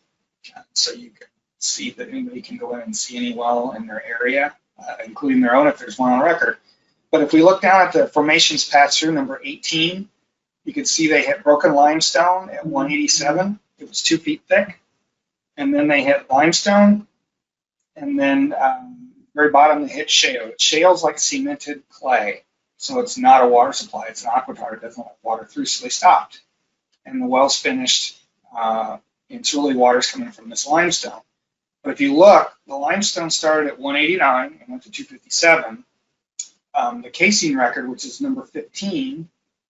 So you can see that anybody can go in and see any well in their area, including their own if there's one on record. But if we look down at the formations passed through, number 18, You could see they hit broken limestone at 187. It was 2 feet thick. And then they hit limestone. And then very bottom, they hit shale. Shale's like cemented clay. So it's not a water supply. It's an aquitard. It doesn't let water through. So they stopped. And the well's finished. It's really water's coming from this limestone. But if you look, the limestone started at 189 and went to 257. The casing record, which is number 15,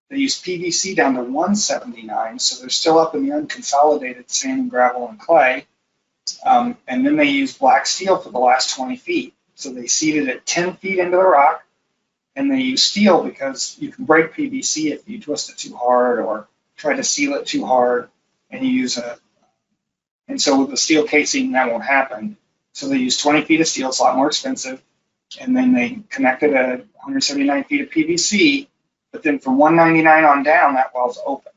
they used PVC down to 179, so they're still up in the unconsolidated sand and gravel and clay. And then they used black steel for the last 20 feet. So they seeded it 10 feet into the rock, and they used steel because you can break PVC if you twist it too hard or try to seal it too hard, and you use and so with the steel casing, that won't happen. So they used 20 feet of steel, it's a lot more expensive, and then they connected 179 feet of PVC, but then from 199 on down, that well's open.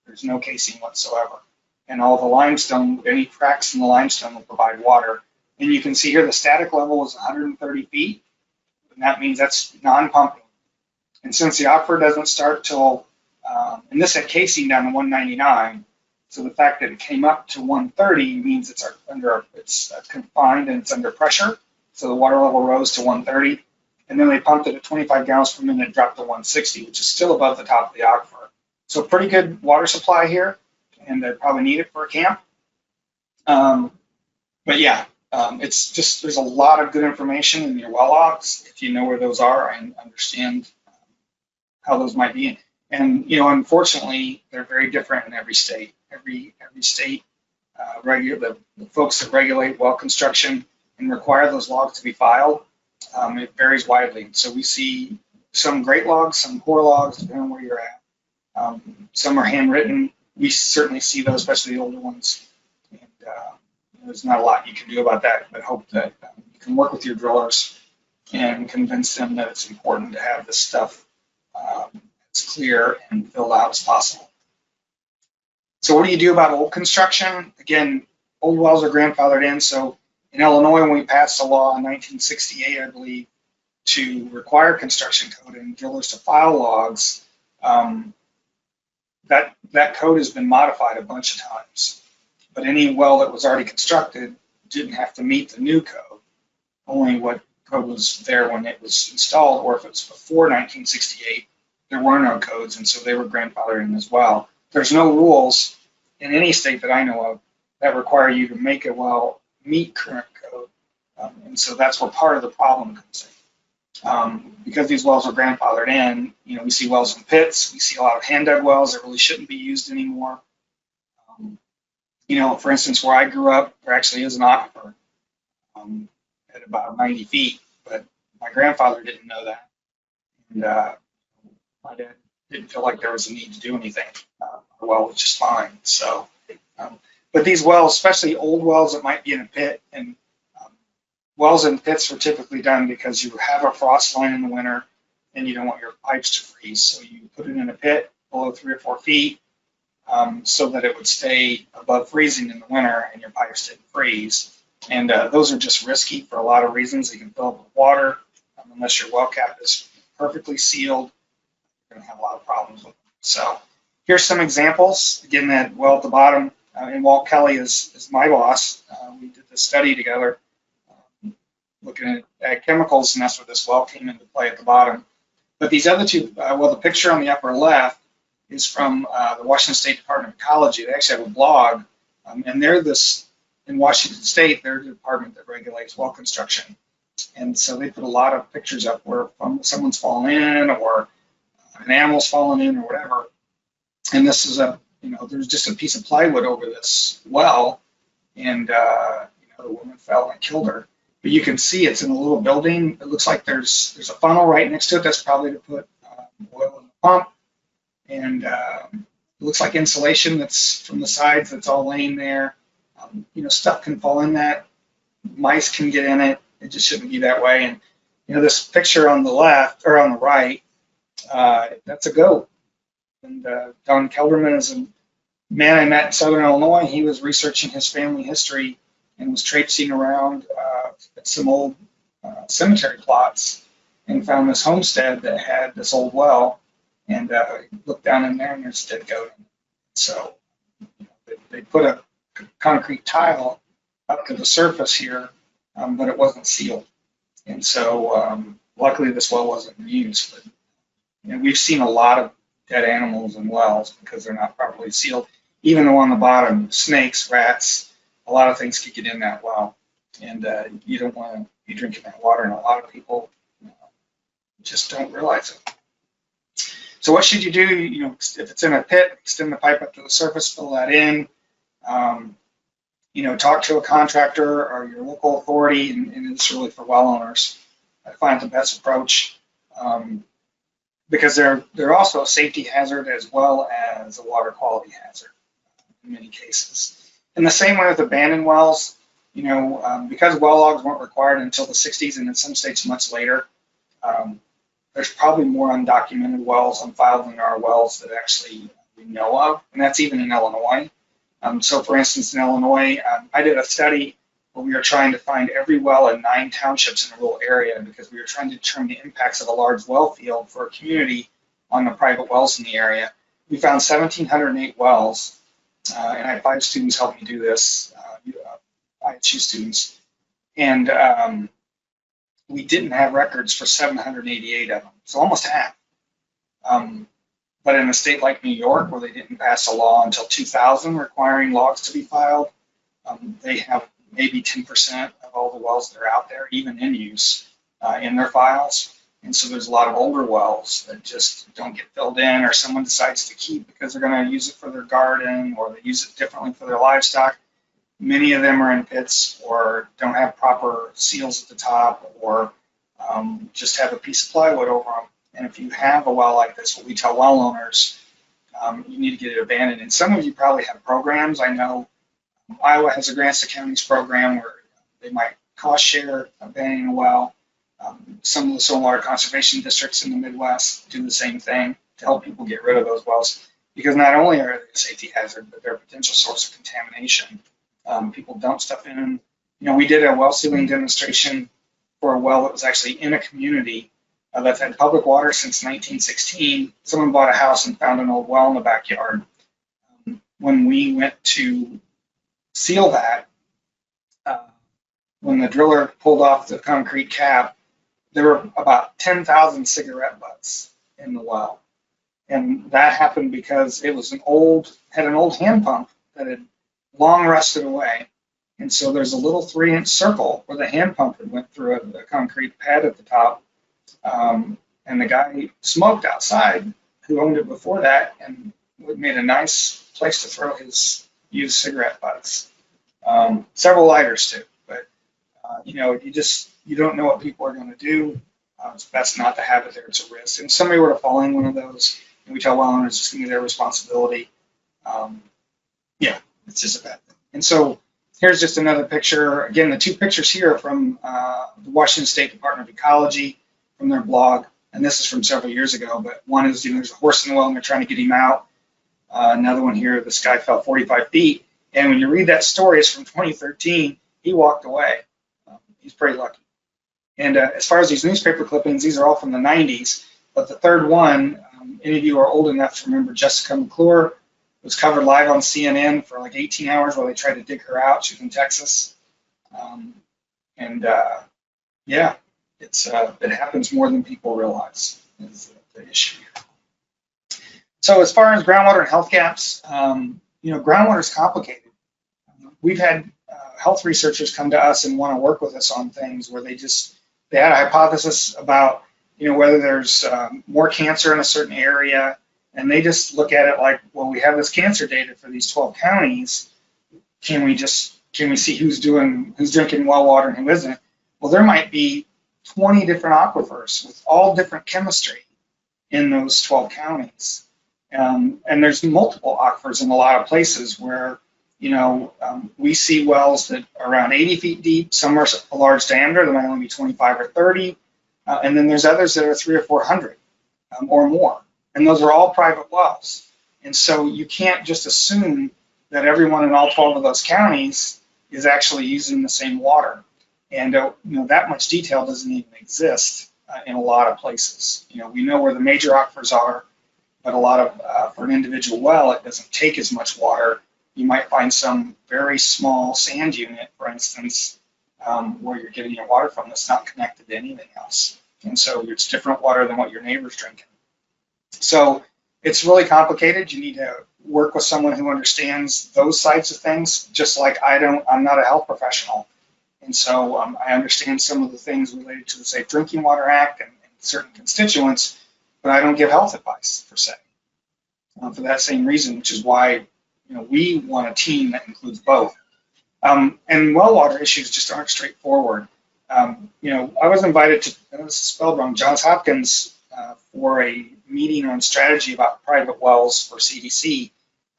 There's no casing whatsoever. And all the limestone, any cracks in the limestone will provide water. And you can see here the static level is 130 feet, and that means that's non-pumping. And since the aquifer doesn't start till, and this had casing down to 199, so the fact that it came up to 130 means it's confined and it's under pressure. So the water level rose to 130, and then they pumped it at 25 gallons per minute, dropped to 160, which is still above the top of the aquifer. So pretty good water supply here, and they probably need it for a camp. But yeah, it's just, there's a lot of good information in your well logs if you know where those are and understand how those might be. And unfortunately, they're very different in every state. Every state, the folks that regulate well construction and require those logs to be filed, it varies widely. So we see some great logs, some poor logs, depending on where you're at. Some are handwritten. We certainly see those, especially the older ones. And there's not a lot you can do about that, but hope that you can work with your drillers and convince them that it's important to have this stuff as clear and filled out as possible. So what do you do about old construction? Again, old wells are grandfathered in. So in Illinois, when we passed a law in 1968, I believe, to require construction code and drillers to file logs, that code has been modified a bunch of times. But any well that was already constructed didn't have to meet the new code. Only what code was there when it was installed, or if it was before 1968, there were no codes, and so they were grandfathered in as well. There's no rules in any state that I know of that require you to make a well meet current code. And so that's where part of the problem comes in. Because these wells are grandfathered in, we see wells in pits, we see a lot of hand dug wells that really shouldn't be used anymore. For instance, where I grew up, there actually is an aquifer at about 90 feet, but my grandfather didn't know that. And my dad didn't feel like there was a need to do anything. The well was just fine. So, but these wells, especially old wells that might be in a pit, and wells in pits are typically done because you have a frost line in the winter and you don't want your pipes to freeze. So you put it in a pit below 3 or 4 feet so that it would stay above freezing in the winter and your pipes didn't freeze. And those are just risky for a lot of reasons. They can fill up with water. Unless your well cap is perfectly sealed, you're going to have a lot of problems with them. So here's some examples. Again, that well at the bottom, and Walt Kelly is my boss. We did this study together looking at chemicals, and that's where this well came into play at the bottom. But these other two, the picture on the upper left is from the Washington State Department of Ecology. They actually have a blog, and they're in Washington State, they're the department that regulates well construction. And so they put a lot of pictures up where someone's fallen in or an animal's fallen in or whatever. And this is there's just a piece of plywood over this well, and the woman fell and killed her. But you can see it's in a little building. It looks like there's a funnel right next to it. That's probably to put oil in the pump. And it looks like insulation that's from the sides that's all laying there. Stuff can fall in that. Mice can get in it. It just shouldn't be that way. And this picture on the left or on the right, that's a goat. And Don Kelderman is a man I met in Southern Illinois. He was researching his family history and was traipsing around at some old cemetery plots and found this homestead that had this old well. and look down in there and there's a dead goat. So they put a concrete tile up to the surface here, but it wasn't sealed. And so luckily this well wasn't in use. But we've seen a lot of dead animals in wells because they're not properly sealed. Even though on the bottom, snakes, rats, a lot of things could get in that well. And you don't want to be drinking that water, and a lot of people just don't realize it. So what should you do? If it's in a pit, extend the pipe up to the surface, fill that in. Talk to a contractor or your local authority, and it's really for well owners. I find the best approach because they're also a safety hazard as well as a water quality hazard in many cases. And the same way with abandoned wells, because well logs weren't required until the 60s and in some states much later, there's probably more undocumented wells on file than there are wells that actually we know of, and that's even in Illinois. So for instance, in Illinois, I did a study where we were trying to find every well in 9 townships in a rural area because we were trying to determine the impacts of a large well field for a community on the private wells in the area. We found 1,708 wells, and I had 5 students help me do this, IHU students, and we didn't have records for 788 of them, so almost half. But in a state like New York, where they didn't pass a law until 2000 requiring logs to be filed, they have maybe 10% of all the wells that are out there, even in use, in their files. And so there's a lot of older wells that just don't get filled in, or someone decides to keep because they're going to use it for their garden, or they use it differently for their livestock. Many of them are in pits or don't have proper seals at the top, or just have a piece of plywood over them. And if you have a well like this, what we tell well owners, you need to get it abandoned. And some of you probably have programs. I know Iowa has a grants to counties program where they might cost share abandoning a well. Some of the soil water conservation districts in the Midwest do the same thing to help people get rid of those wells, because not only are they a safety hazard, but they're a potential source of contamination. People dump stuff in. We did a well sealing demonstration for a well that was actually in a community that's had public water since 1916. Someone bought a house and found an old well in the backyard. When we went to seal that, when the driller pulled off the concrete cap, there were about 10,000 cigarette butts in the well. And that happened because it was had an old hand pump that had long rusted away. And so there's a little 3-inch circle where the hand pump had went through a concrete pad at the top. And the guy smoked outside who owned it before that, and it made a nice place to throw his used cigarette butts. Several lighters too, but you don't know what people are going to do. It's best not to have it there. It's a risk. And if somebody were to fall in one of those, and we tell well owners it's going to be their responsibility, it's just a bad thing. And so here's just another picture. Again, the 2 pictures here are from the Washington State Department of Ecology, from their blog, and this is from several years ago. But one is, there's a horse in the well and they're trying to get him out. Another one here, this guy fell 45 feet. And when you read that story, it's from 2013. He walked away. He's pretty lucky. And as far as these newspaper clippings, these are all from the 90s. But the third one, any of you are old enough to remember Jessica McClure, was covered live on CNN for like 18 hours while they tried to dig her out. She's in Texas. It happens more than people realize is the issue here. So as far as groundwater and health gaps, groundwater is complicated. We've had health researchers come to us and want to work with us on things where they had a hypothesis about, whether there's more cancer in a certain area, and they just look at it like, well, we have this cancer data for these 12 counties. Can we see who's drinking well water and who isn't? Well, there might be 20 different aquifers with all different chemistry in those 12 counties. And there's multiple aquifers in a lot of places where, we see wells that are around 80 feet deep. Some are a large diameter, they might only be 25 or 30. And then there's others that are 300 or 400 or more. And those are all private wells. And so you can't just assume that everyone in all 12 of those counties is actually using the same water. And that much detail doesn't even exist in a lot of places. We know where the major aquifers are, but a lot of, for an individual well, it doesn't take as much water. You might find some very small sand unit, for instance, where you're getting your water from that's not connected to anything else. And so it's different water than what your neighbor's drinking. So it's really complicated. You need to work with someone who understands those sides of things, just like I'm not a health professional. And so I understand some of the things related to the Safe Drinking Water Act and certain constituents, but I don't give health advice per se. For that same reason, which is why we want a team that includes both. And well water issues just aren't straightforward. I was invited to, this is spelled wrong, Johns Hopkins for a meeting on strategy about private wells for CDC,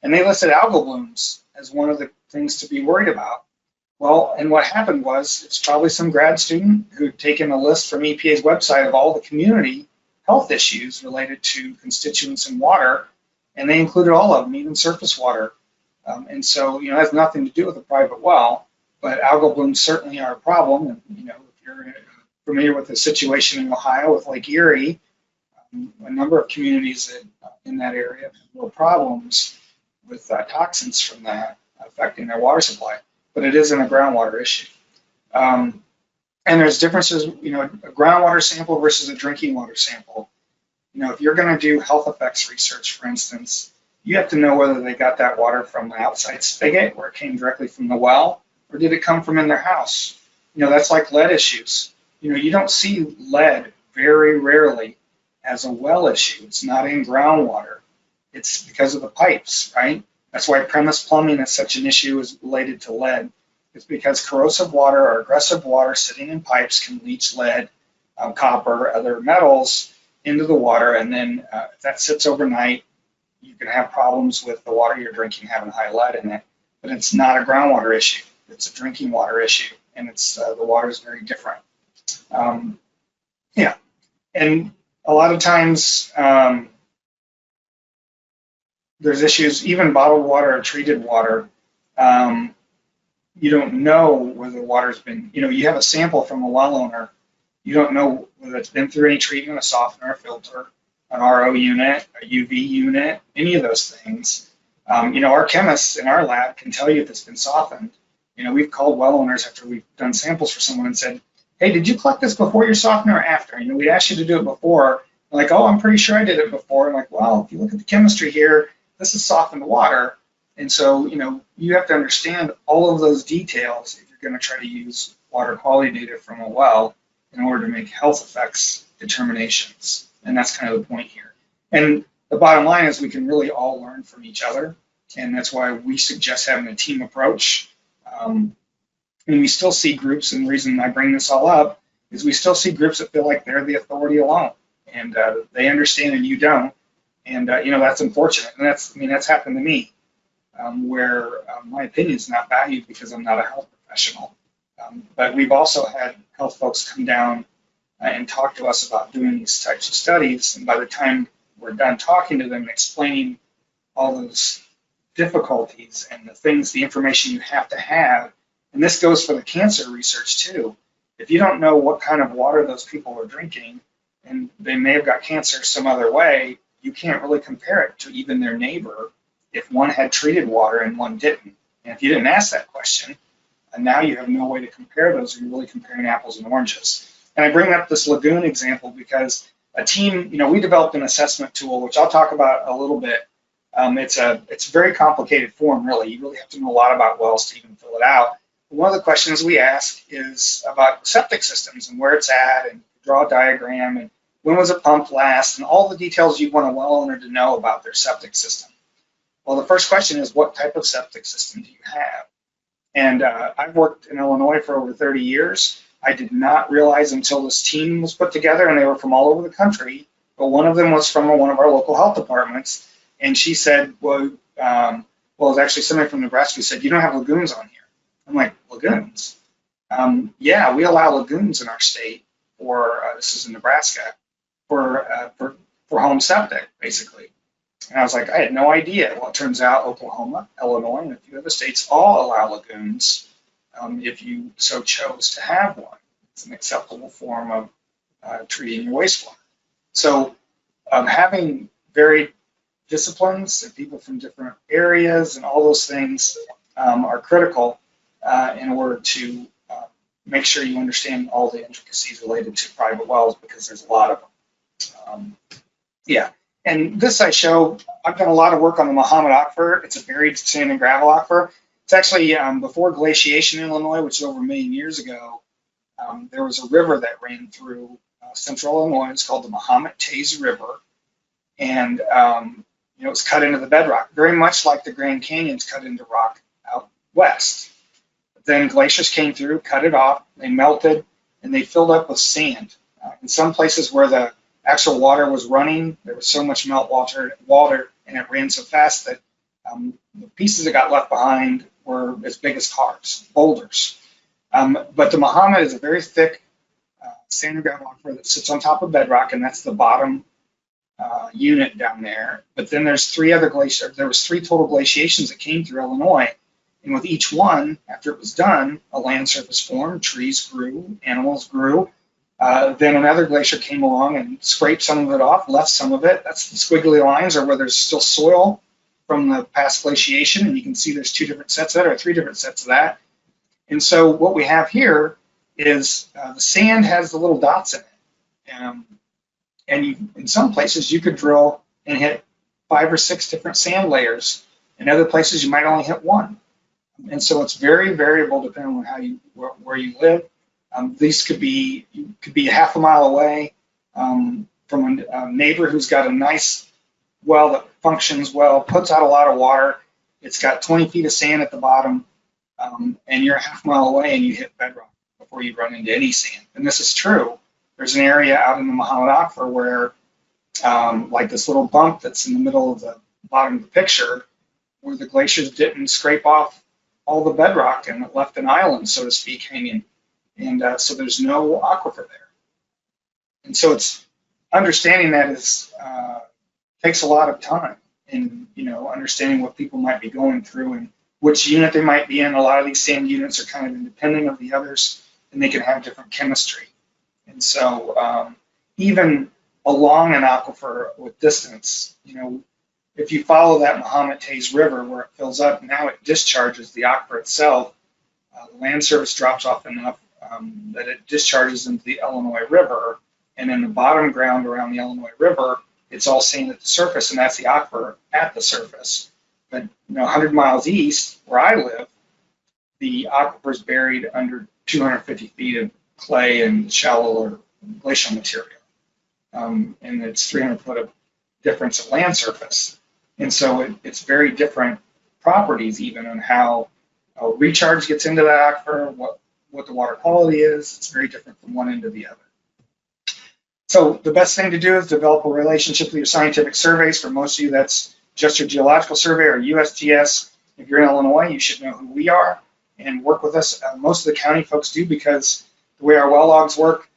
and they listed algal blooms as one of the things to be worried about. Well, and what happened was it's probably some grad student who'd taken a list from EPA's website of all the community health issues related to constituents in water, and they included all of them, even surface water. And so, it has nothing to do with a private well, but algal blooms certainly are a problem. And, if you're familiar with the situation in Ohio with Lake Erie, a number of communities in that area have real problems with toxins from that affecting their water supply. But it isn't a groundwater issue. And there's differences, a groundwater sample versus a drinking water sample. If you're going to do health effects research, for instance, you have to know whether they got that water from an outside spigot where it came directly from the well, or did it come from in their house? That's like lead issues. You don't see lead very rarely as a well issue. It's not in groundwater. It's because of the pipes, right? That's why premise plumbing is such an issue is related to lead. It's because corrosive water or aggressive water sitting in pipes can leach lead, copper, other metals into the water, and then if that sits overnight, you can have problems with the water you're drinking having high lead in it. But it's not a groundwater issue. It's a drinking water issue, and it's the water is very different. Yeah, and a lot of times there's issues, even bottled water or treated water. You don't know whether the water's been, you have a sample from a well owner. You don't know whether it's been through any treatment, a softener, a filter, an RO unit, a UV unit, any of those things. Our chemists in our lab can tell you if it's been softened. We've called well owners after we've done samples for someone and said, hey, did you collect this before your softener or after? We asked you to do it before. They're like, oh, I'm pretty sure I did it before. I'm like, well, if you look at the chemistry here, this is softened water. And so, you have to understand all of those details if you're going to try to use water quality data from a well in order to make health effects determinations. And that's kind of the point here. And the bottom line is we can really all learn from each other. And that's why we suggest having a team approach. And we still see groups, and the reason I bring this all up is we still see groups that feel like they're the authority alone. And they understand and you don't. And, that's unfortunate. And that's happened to me, where my opinion is not valued because I'm not a health professional. But we've also had health folks come down and talk to us about doing these types of studies. And by the time we're done talking to them and explaining all those difficulties and the information you have to have, and this goes for the cancer research too. If you don't know what kind of water those people are drinking, and they may have got cancer some other way, you can't really compare it to even their neighbor if one had treated water and one didn't. And if you didn't ask that question, and now you have no way to compare those, you're really comparing apples and oranges. And I bring up this lagoon example because a team, we developed an assessment tool, which I'll talk about a little bit. It's a very complicated form, really. You really have to know a lot about wells to even fill it out. One of the questions we ask is about septic systems and where it's at, and draw a diagram, and when was it pumped last, and all the details you want a well owner to know about their septic system. Well, the first question is, what type of septic system do you have? And I've worked in Illinois for over 30 years. I did not realize until this team was put together, and they were from all over the country, but one of them was from one of our local health departments, and she said, well, it was actually somebody from Nebraska who said, you don't have lagoons on here. I'm like, lagoons? Yeah, we allow lagoons in our state, or this is in Nebraska, for home septic, basically. And I was like, I had no idea. Well, it turns out Oklahoma, Illinois, and a few other states all allow lagoons if you so chose to have one. It's an acceptable form of treating your wastewater. So having very disciplines and people from different areas, and all those things are critical in order to make sure you understand all the intricacies related to private wells, because there's a lot of them. Yeah, and this I show, I've done a lot of work on the Muhammad Aquifer. It's a buried sand and gravel aquifer. It's actually before glaciation in Illinois, which is over a million years ago. There was a river that ran through central Illinois. It's called the Mahomet-Taze River, and it was cut into the bedrock, very much like the Grand Canyon's cut into rock out west. Then glaciers came through, cut it off, they melted, and they filled up with sand. In some places where the actual water was running, there was so much meltwater, and it ran so fast that the pieces that got left behind were as big as cars, boulders. But the Muhammad is a very thick sand and gravel aquifer that sits on top of bedrock, and that's the bottom unit down there. But then there's three other glaciers. There was three total glaciations that came through Illinois, and with each one, after it was done, a land surface formed, trees grew, animals grew. Then another glacier came along and scraped some of it off, left some of it. That's the squiggly lines are where there's still soil from the past glaciation, and you can see there's two different sets of that, or three different sets of that. And so what we have here is the sand has the little dots in it. And in some places you could drill and hit 5 or 6 different sand layers. In other places you might only hit one. And so it's very variable depending on how where you live. These could be a half a mile away from a neighbor who's got a nice well that functions well, puts out a lot of water. It's got 20 feet of sand at the bottom, and you're a half mile away and you hit bedrock before you run into any sand. And this is true. There's an area out in the Muhammad Aquifer where, like this little bump that's in the middle of the bottom of the picture, where the glaciers didn't scrape off all the bedrock and it left an island, so to speak, hanging. And so there's no aquifer there. And so it's understanding that is takes a lot of time in understanding what people might be going through and which unit they might be in. A lot of these sand units are kind of independent of the others, and they can have different chemistry. And so even along an aquifer with distance, if you follow that Mahomet-Taze River where it fills up, now it discharges the aquifer itself. The land surface drops off enough that it discharges into the Illinois River, and in the bottom ground around the Illinois River, it's all sand at the surface, and that's the aquifer at the surface. But 100 miles east, where I live, the aquifer is buried under 250 feet of clay and shallower glacial material, and it's 300 foot of difference of land surface. And so it's very different properties, even on how recharge gets into the aquifer, what the water quality is. It's very different from one end to the other. So the best thing to do is develop a relationship with your scientific surveys. For most of you, that's just your geological survey or USGS. If you're in Illinois, you should know who we are and work with us. Most of the county folks do, because the way our well logs work,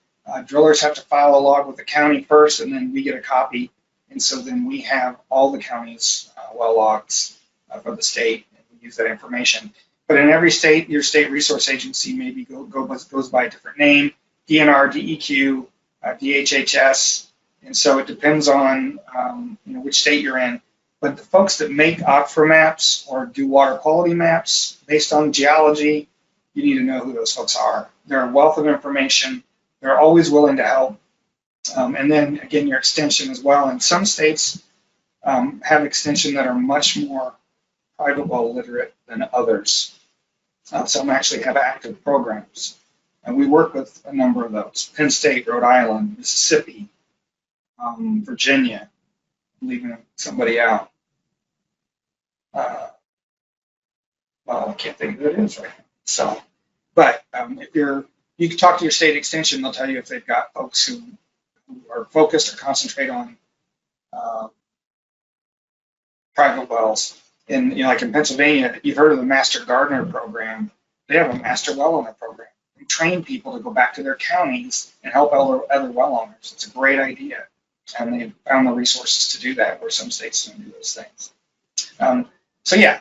drillers have to file a log with the county first, and then we get a copy. And so then we have all the county's well logs for the state, and we use that information. But in every state, your state resource agency maybe goes by a different name: DNR, DEQ, DHHS, and so it depends on which state you're in. But the folks that make aquifer maps or do water quality maps based on geology, you need to know who those folks are. They're a wealth of information. They're always willing to help. And then again, your extension as well. And some states have extension that are much more private well literate than others. Some actually have active programs. And we work with a number of those: Penn State, Rhode Island, Mississippi, Virginia, leaving somebody out. Well, I can't think of who it is right now. So, but if you can talk to your state extension, they'll tell you if they've got folks who are focused or concentrate on private wells. And like in Pennsylvania, you've heard of the Master Gardener program. They have a master well owner program. They train people to go back to their counties and help other well owners. It's a great idea, and they've found the resources to do that where some states don't do those things. So yeah,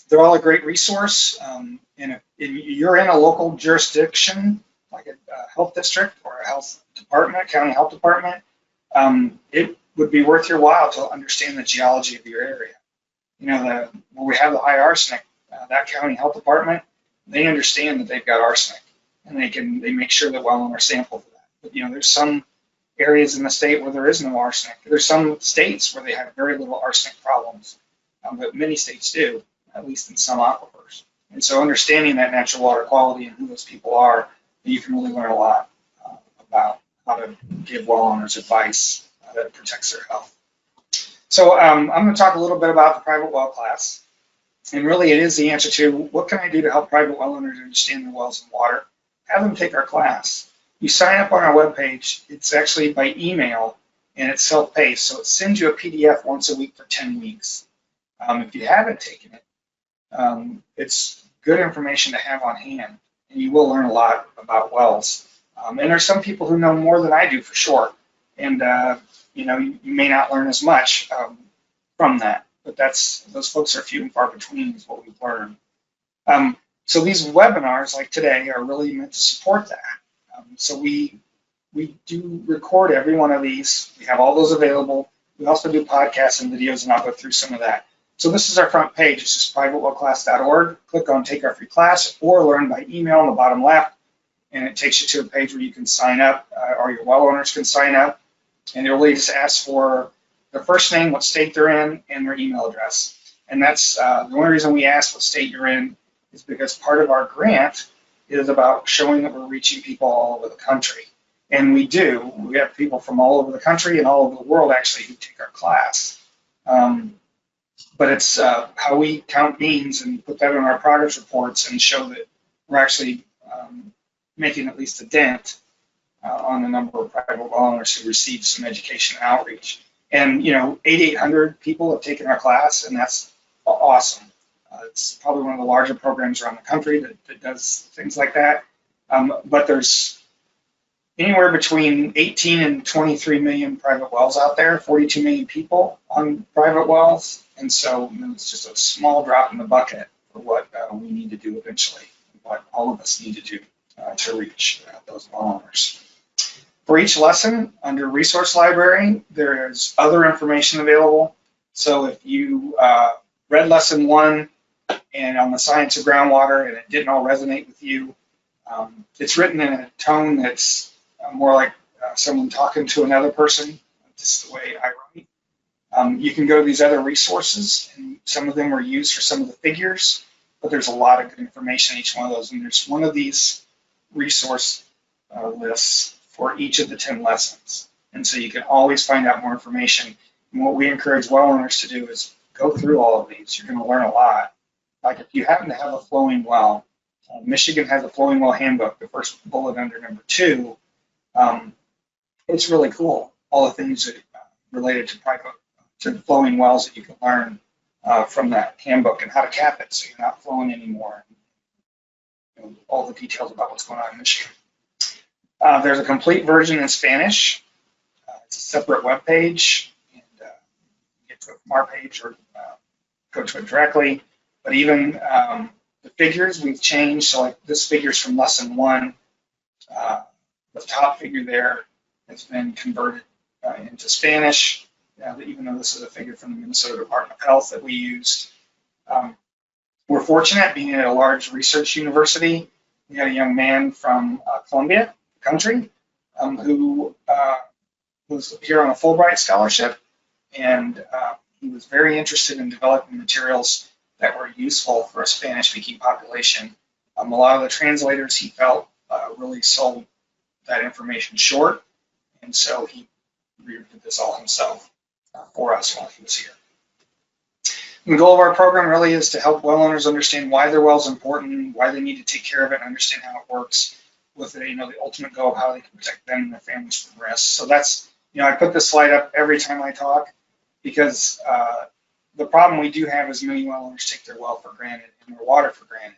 they're all a great resource. And if you're in a local jurisdiction, like a health district or a health department, county health department, would be worth your while to understand the geology of your area. You know, where we have the high arsenic, that county health department, they understand that they've got arsenic, and they make sure that well owners sample for that. But you know, there's some areas in the state where there is no arsenic. There's some states where they have very little arsenic problems, but many states do, at least in some aquifers. And so understanding that natural water quality and who those people are, you can really learn a lot about how to give well owners advice that protects their health. So I'm going to talk a little bit about the private well class. And really it is the answer to what can I do to help private well owners understand their wells and water? Have them take our class. You sign up on our webpage. It's actually by email and it's self-paced. So it sends you a PDF once a week for 10 weeks. If you haven't taken it, it's good information to have on hand, and you will learn a lot about wells. And there's some people who know more than I do for sure, and you know, you may not learn as much from that, but those folks are few and far between is what we've learned. So these webinars like today are really meant to support that. So we do record every one of these. We have all those available. We also do podcasts and videos, and I'll go through some of that. So this is our front page. It's just privatewellclass.org. Click on Take Our Free Class or Learn by email on the bottom left, and it takes you to a page where you can sign up, or your well owners can sign up, and it really just asks for their first name, what state they're in, and their email address. And that's the only reason we ask what state you're in is because part of our grant is about showing that we're reaching people all over the country. And we do. We have people from all over the country and all over the world actually who take our class. But it's how we count beans and put that in our progress reports and show that we're actually making at least a dent on the number of private well owners who receive some education and outreach. And you know, 8,800 people have taken our class, and that's awesome. It's probably one of the larger programs around the country that does things like that. But there's anywhere between 18 and 23 million private wells out there, 42 million people on private wells. And so you know, it's just a small drop in the bucket for what we need to do eventually, what all of us need to do to reach those well owners. For each lesson, under Resource Library, there is other information available. So if you read Lesson 1 and on the science of groundwater and it didn't all resonate with you, it's written in a tone that's more like someone talking to another person, just the way I write. You can go to these other resources, and some of them are used for some of the figures, but there's a lot of good information in each one of those. And there's one of these resource lists for each of the 10 lessons. And so you can always find out more information. And what we encourage well owners to do is go through all of these. You're going to learn a lot. Like if you happen to have a flowing well, Michigan has a flowing well handbook, the first bullet under number 2. It's really cool, all the things that related to flowing wells that you can learn from that handbook and how to cap it so you're not flowing anymore. You know, all the details about what's going on in Michigan. There's a complete version in Spanish. It's a separate web page, and get to it from our page or go to it directly. But even the figures we've changed. So like this figure's from lesson 1. The top figure there has been converted into Spanish. Even though this is a figure from the Minnesota Department of Health that we used. We're fortunate being at a large research university. We had a young man from Columbia, country, who was here on a Fulbright scholarship, and he was very interested in developing materials that were useful for a Spanish-speaking population. A lot of the translators he felt really sold that information short, and so he did this all himself for us while he was here. And the goal of our program really is to help well owners understand why their well is important, why they need to take care of it, and understand how it works, with the ultimate goal of how they can protect them and their families from risks. So that's, I put this slide up every time I talk because the problem we do have is many well owners take their well for granted and their water for granted.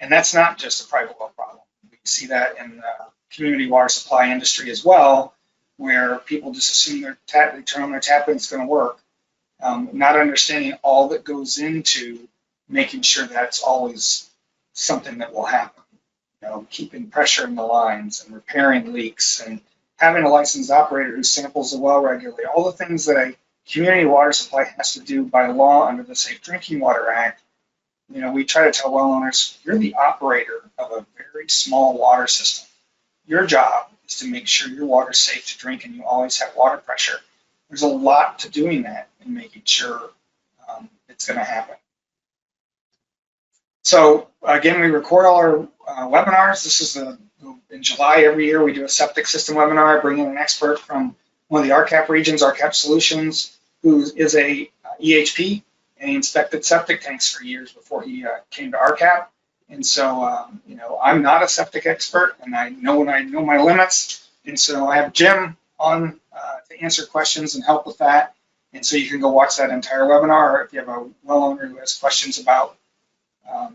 And that's not just a private well problem. We see that in the community water supply industry as well, where people just assume they turn on their tap and it's going to work, not understanding all that goes into making sure that's always something that will happen. Keeping pressure in the lines and repairing leaks and having a licensed operator who samples the well regularly, all the things that a community water supply has to do by law under the Safe Drinking Water Act. We try to tell well owners, you're the operator of a very small water system. Your job is to make sure your water is safe to drink and you always have water pressure. There's a lot to doing that and making sure it's going to happen. So again, we record all our webinars. This is in July every year we do a septic system webinar, bring in an expert from one of the RCAP regions, RCAP Solutions, who is a EHP, and he inspected septic tanks for years before he came to RCAP. And so, I'm not a septic expert, and I know my limits. And so I have Jim on to answer questions and help with that. And so you can go watch that entire webinar, or if you have a well owner who has questions about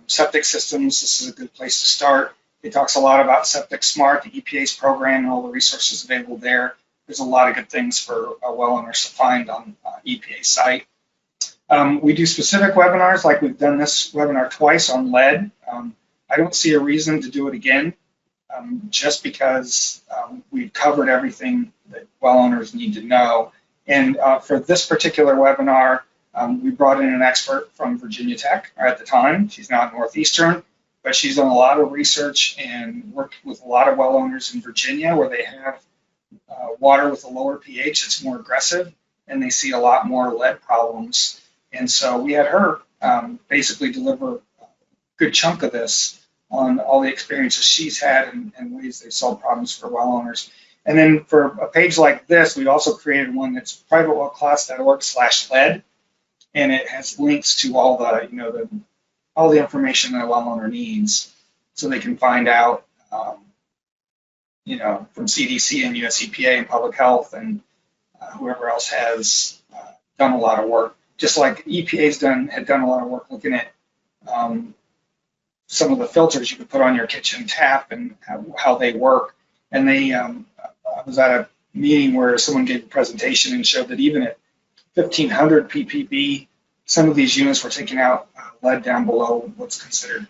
septic systems, this is a good place to start. It talks a lot about Septic Smart, the EPA's program, and all the resources available there. There's a lot of good things for well owners to find on EPA's site. We do specific webinars, like we've done this webinar twice on lead. I don't see a reason to do it again, just because we've covered everything that well owners need to know. And for this particular webinar, we brought in an expert from Virginia Tech at the time. She's now at Northeastern, but she's done a lot of research and worked with a lot of well owners in Virginia where they have water with a lower pH that's more aggressive, and they see a lot more lead problems. And so we had her basically deliver a good chunk of this on all the experiences she's had and ways they solve problems for well owners. And then for a page like this, we also created one that's privatewellclass.org/lead, and it has links to all the all the information that a well owner needs, so they can find out from CDC and US EPA and public health and whoever else has done a lot of work. Just like EPA's had done a lot of work looking at some of the filters you could put on your kitchen tap and how they work. And I was at a meeting where someone gave a presentation and showed that even at 1,500 ppb, some of these units were taking out lead down below what's considered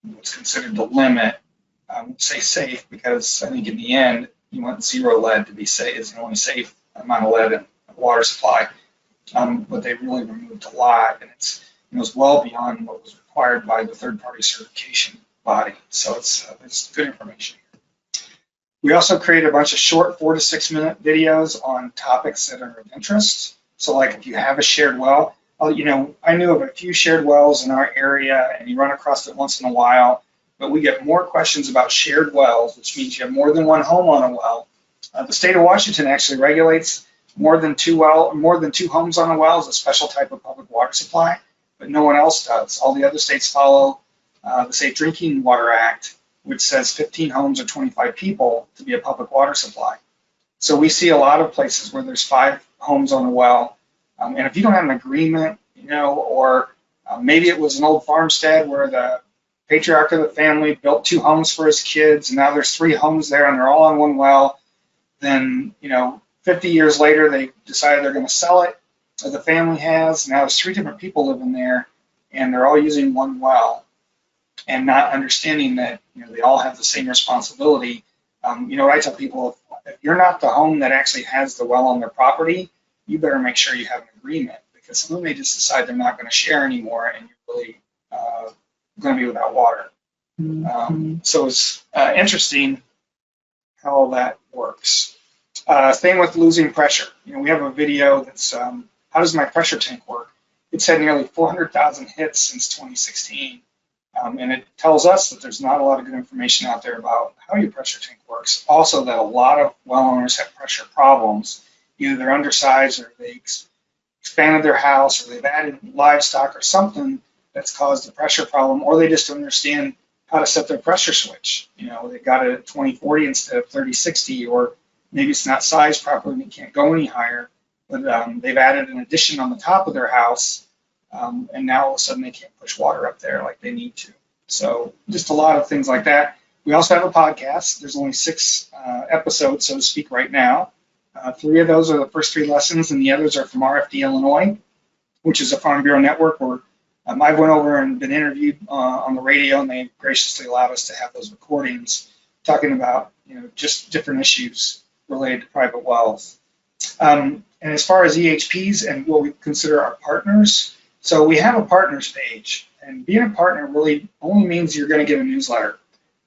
the limit. Say safe, because I think in the end you want zero lead to be safe. Is the only safe amount of lead in a water supply. But they really removed a lot, and it was well beyond what was required by the third-party certification body. So it's good information. We also created a bunch of short 4 to 6 minute videos on topics that are of interest. So like if you have a shared well, I knew of a few shared wells in our area, and you run across it once in a while, but we get more questions about shared wells, which means you have more than one home on a well. The state of Washington actually regulates more than two homes on a well as a special type of public water supply, but no one else does. All the other states follow the Safe Drinking Water Act, which says 15 homes or 25 people to be a public water supply. So we see a lot of places where there's 5 homes on a well, and if you don't have an agreement, or maybe it was an old farmstead where the patriarch of the family built 2 homes for his kids, and now there's 3 homes there and they're all on one well, then 50 years later they decided they're going to sell it, or the family has. Now there's 3 different people living there, and they're all using one well, and not understanding that they all have the same responsibility. What I tell people, if you're not the home that actually has the well on their property, you better make sure you have an agreement, because some of them may just decide they're not going to share anymore, and you're really going to be without water. So it's interesting how all that works. Same with losing pressure. We have a video that's how does my pressure tank work? It's had nearly 400,000 hits since 2016. And it tells us that there's not a lot of good information out there about how your pressure tank works. Also, that a lot of well owners have pressure problems. Either they're undersized, or they expanded their house, or they've added livestock or something that's caused a pressure problem, or they just don't understand how to set their pressure switch. They got it at 2040 instead of 3060, or maybe it's not sized properly and it can't go any higher, but they've added an addition on the top of their house, and now all of a sudden they can't push water up there like they need to. So just a lot of things like that. We also have a podcast. There's only 6 episodes, so to speak, right now. 3 of those are the first 3 lessons, and the others are from RFD Illinois, which is a Farm Bureau network where I went over and been interviewed on the radio, and they graciously allowed us to have those recordings. talking about just different issues related to private wells. And as far as EHPs and what we consider our partners, so we have a partners page, and being a partner really only means you're going to get a newsletter,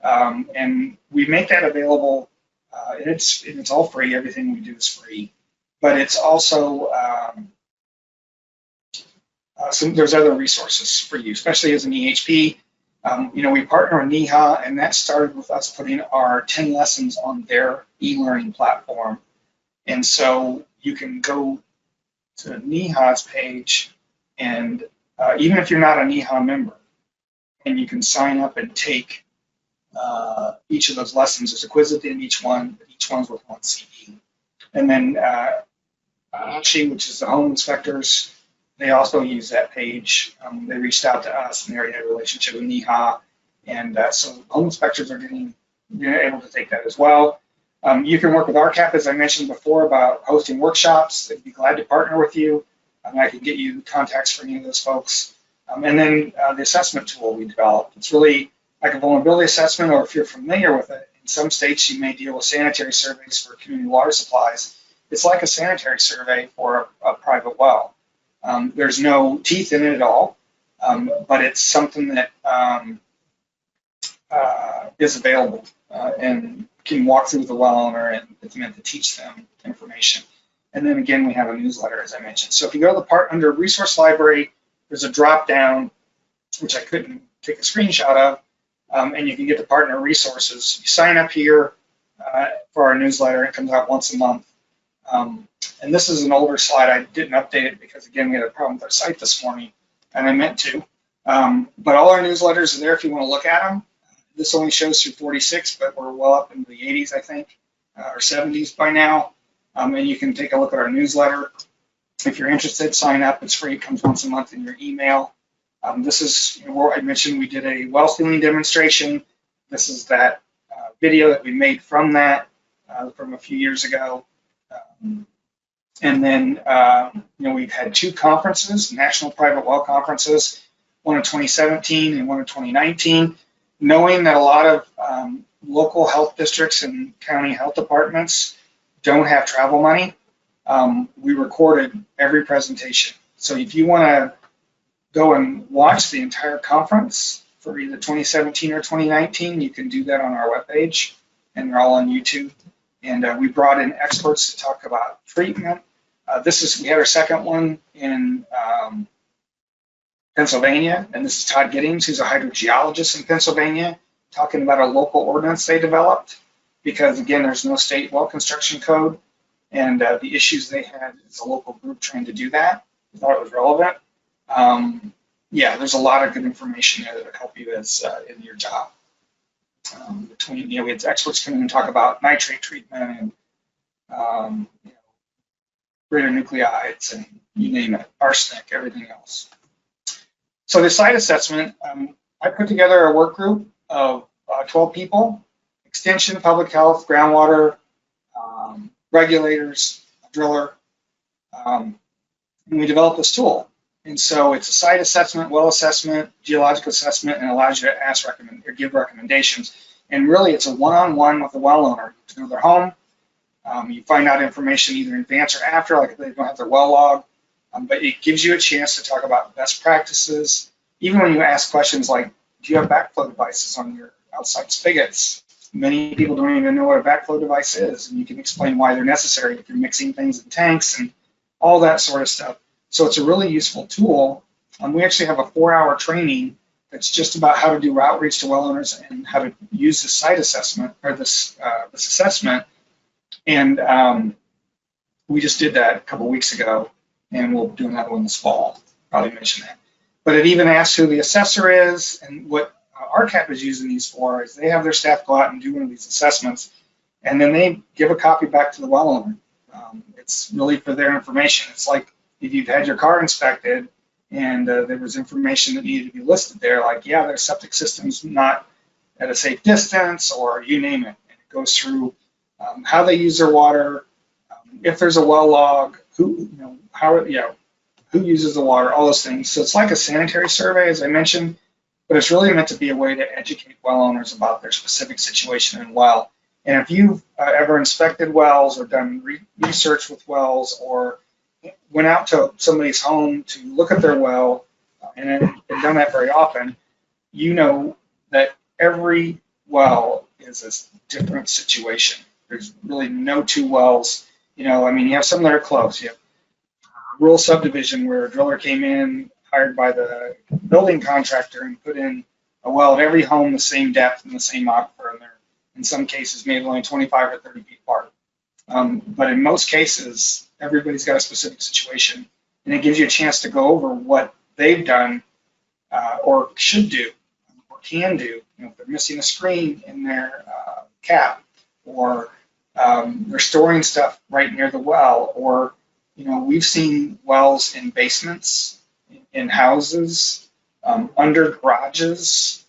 and we make that available. And it's all free. Everything we do is free, but it's also there's other resources for you, especially as an EHP. We partner with NEHA, and that started with us putting our 10 lessons on their e-learning platform. And so you can go to NEHA's page, and even if you're not a NEHA member, and you can sign up and take each of those lessons. There's a quiz at the end of each one, but each one's with one CE. And then ASHI, which is the home inspectors, they also use that page. They reached out to us, and they already had a relationship with NEHA, and so home inspectors are able to take that as well. You can work with RCAP, as I mentioned before, about hosting workshops. They'd be glad to partner with you. I can get you contacts for any of those folks. And then the assessment tool we developed. It's really like a vulnerability assessment, or if you're familiar with it, in some states you may deal with sanitary surveys for community water supplies. It's like a sanitary survey for a private well. There's no teeth in it at all, but it's something that is available and can walk through the well owner, and it's meant to teach them information. And then again, we have a newsletter, as I mentioned. So if you go to the part under Resource Library, there's a drop down, which I couldn't take a screenshot of, and you can get the partner resources. You sign up here for our newsletter. It comes out once a month. And this is an older slide. I didn't update it because, again, we had a problem with our site this morning, and I meant to. But all our newsletters are there if you want to look at them. This only shows through 46, but we're well up into the 80s, I think, or 70s by now. And you can take a look at our newsletter. If you're interested, sign up. It's free. It comes once a month in your email. This is where I mentioned we did a well sealing demonstration. This is that video that we made from that from a few years ago. And then we've had 2 conferences, national private well conferences, one in 2017 and one in 2019. Knowing that a lot of local health districts and county health departments don't have travel money, we recorded every presentation. So if you want to go and watch the entire conference for either 2017 or 2019, you can do that on our webpage, and they're all on YouTube. And we brought in experts to talk about treatment. We had our second one in Pennsylvania, and this is Todd Giddings, who's a hydrogeologist in Pennsylvania, talking about a local ordinance they developed, because again, there's no state well construction code, and the issues they had as a local group trying to do that. I thought it was relevant. Yeah, there's a lot of good information there that will help you as in your job. We had experts come in and talk about nitrate treatment and greater nuclides and you name it, arsenic, everything else. So the site assessment, I put together a work group of 12 people, extension, public health, groundwater, regulators, a driller, and we developed this tool. And so it's a site assessment, well assessment, geological assessment, and allows you to give recommendations. And really, it's a one-on-one with the well owner. You go to their home, you find out information either in advance or after, like if they don't have their well log, but it gives you a chance to talk about best practices. Even when you ask questions like, do you have backflow devices on your outside spigots? Many people don't even know what a backflow device is, and you can explain why they're necessary if you're mixing things in tanks and all that sort of stuff. So it's a really useful tool. We actually have a 4-hour training that's just about how to do outreach to well owners and how to use the site assessment or this assessment. And we just did that a couple weeks ago, and we'll do another one this fall. Probably mention that. But it even asks who the assessor is, and what RCAP is using these for is they have their staff go out and do one of these assessments, and then they give a copy back to the well owner. It's really for their information. It's like if you've had your car inspected and there was information that needed to be listed there, like, yeah, their septic system's not at a safe distance, or you name it. And it goes through how they use their water, if there's a well log, who uses the water, all those things. So it's like a sanitary survey, as I mentioned, but it's really meant to be a way to educate well owners about their specific situation and well. And if you've ever inspected wells or done research with wells or went out to somebody's home to look at their well and done that very often, you know that every well is a different situation. There's really no two wells. You have some that are close. You have a rural subdivision where a driller came in, hired by the building contractor, and put in a well at every home the same depth and the same aquifer, and they're in some cases maybe only 25 or 30 feet apart. But in most cases, everybody's got a specific situation, and it gives you a chance to go over what they've done or should do or can do. If they're missing a screen in their cap, or they're storing stuff right near the well, or we've seen wells in basements, in houses, under garages,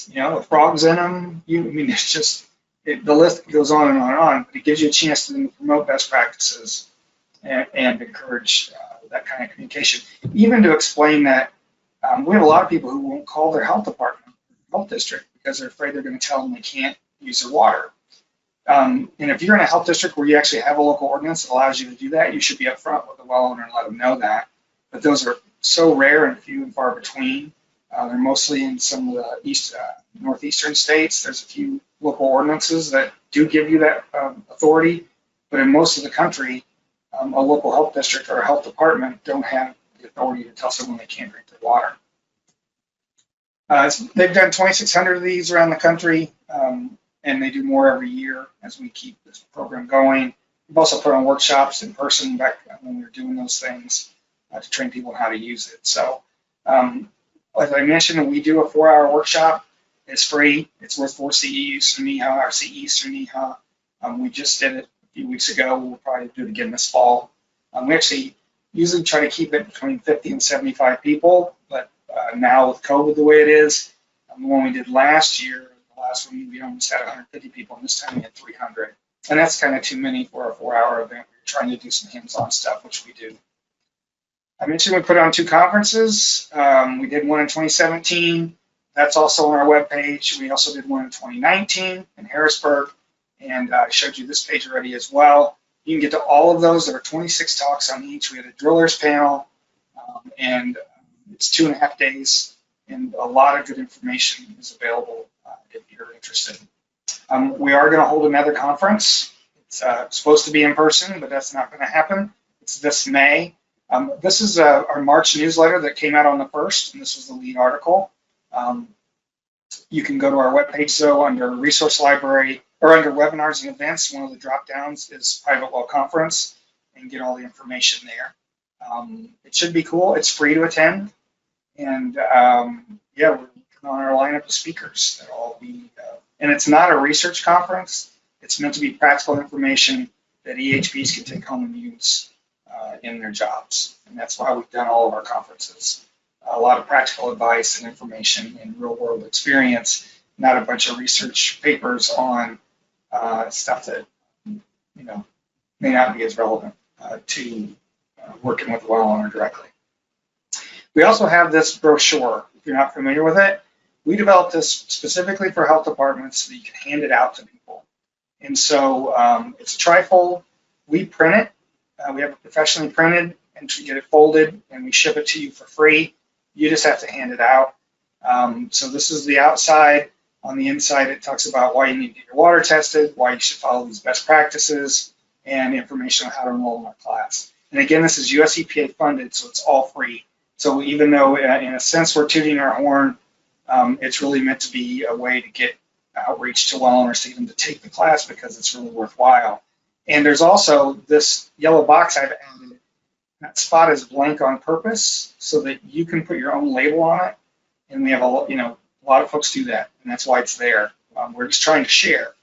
with frogs in them. It's just the list goes on and on and on. But it gives you a chance to promote best practices and encourage that kind of communication. Even to explain that we have a lot of people who won't call their health department, health district, because they're afraid they're going to tell them they can't use their water. And if you're in a health district where you actually have a local ordinance that allows you to do that, you should be upfront with the well owner and let them know that. But those are so rare and few and far between. They're mostly in some of the northeastern states. There's a few local ordinances that do give you that authority, but in most of the country, a local health district or a health department don't have the authority to tell someone they can't drink their water. They've done 2,600 of these around the country, and they do more every year as we keep this program going. We've also put on workshops in person back when we were doing those things to train people on how to use it. So, as I mentioned, we do a 4-hour workshop. It's free. It's worth 4 CEUs through NEHA, our CEs through NEHA. We just did it a few weeks ago. We'll probably do it again this fall. We actually usually try to keep it between 50 and 75 people, but now with COVID the way it is, the one we did last year, the last one, we almost had 150 people, and this time we had 300. And that's kind of too many for a 4-hour event. We're trying to do some hands-on stuff, which we do. I mentioned we put on 2 conferences. We did one in 2017. That's also on our webpage. We also did one in 2019 in Harrisburg, and I showed you this page already as well. You can get to all of those. There were 26 talks on each. We had a drillers panel, and it's 2.5 days, and a lot of good information is available if you're interested. We are going to hold another conference. It's supposed to be in person, but that's not going to happen. It's this May. This is our March newsletter that came out on the 1st, and this was the lead article. You can go to our webpage, though, under Resource Library, or under Webinars and Events. One of the drop-downs is Private Well Conference, and get all the information there. It should be cool. It's free to attend, and yeah, we're on our lineup of speakers. That'll all be, and it's not a research conference. It's meant to be practical information that EHPs can take home and use in their jobs, and that's why we've done all of our conferences. A lot of practical advice and information and real-world experience, not a bunch of research papers on stuff that may not be as relevant to working with the well owner directly. We also have this brochure. If you're not familiar with it, we developed this specifically for health departments so that you can hand it out to people. And so it's a trifold. We print it. We have it professionally printed, and we get it folded, and we ship it to you for free. You just have to hand it out. So this is the outside. On the inside, it talks about why you need to get your water tested, why you should follow these best practices, and information on how to enroll in our class. And again, this is US EPA funded, so it's all free. So even though in a sense we're tooting our horn, it's really meant to be a way to get outreach to well owners to get them to take the class because it's really worthwhile. And there's also this yellow box I've added. That spot is blank on purpose so that you can put your own label on it. And we have a lot of folks do that, and that's why it's there. We're just trying to share.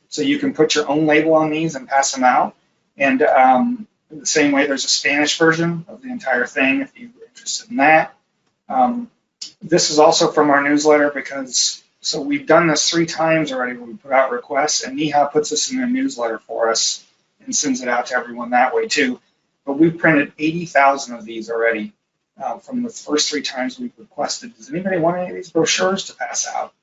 So you can put your own label on these and pass them out. And the same way, there's a Spanish version of the entire thing if you're interested in that. This is also from our newsletter so we've done this 3 times already where we put out requests, and NEHA puts this in their newsletter for us and sends it out to everyone that way too. But we've printed 80,000 of these already. from the first 3 times we've requested, does anybody want any of these brochures to pass out?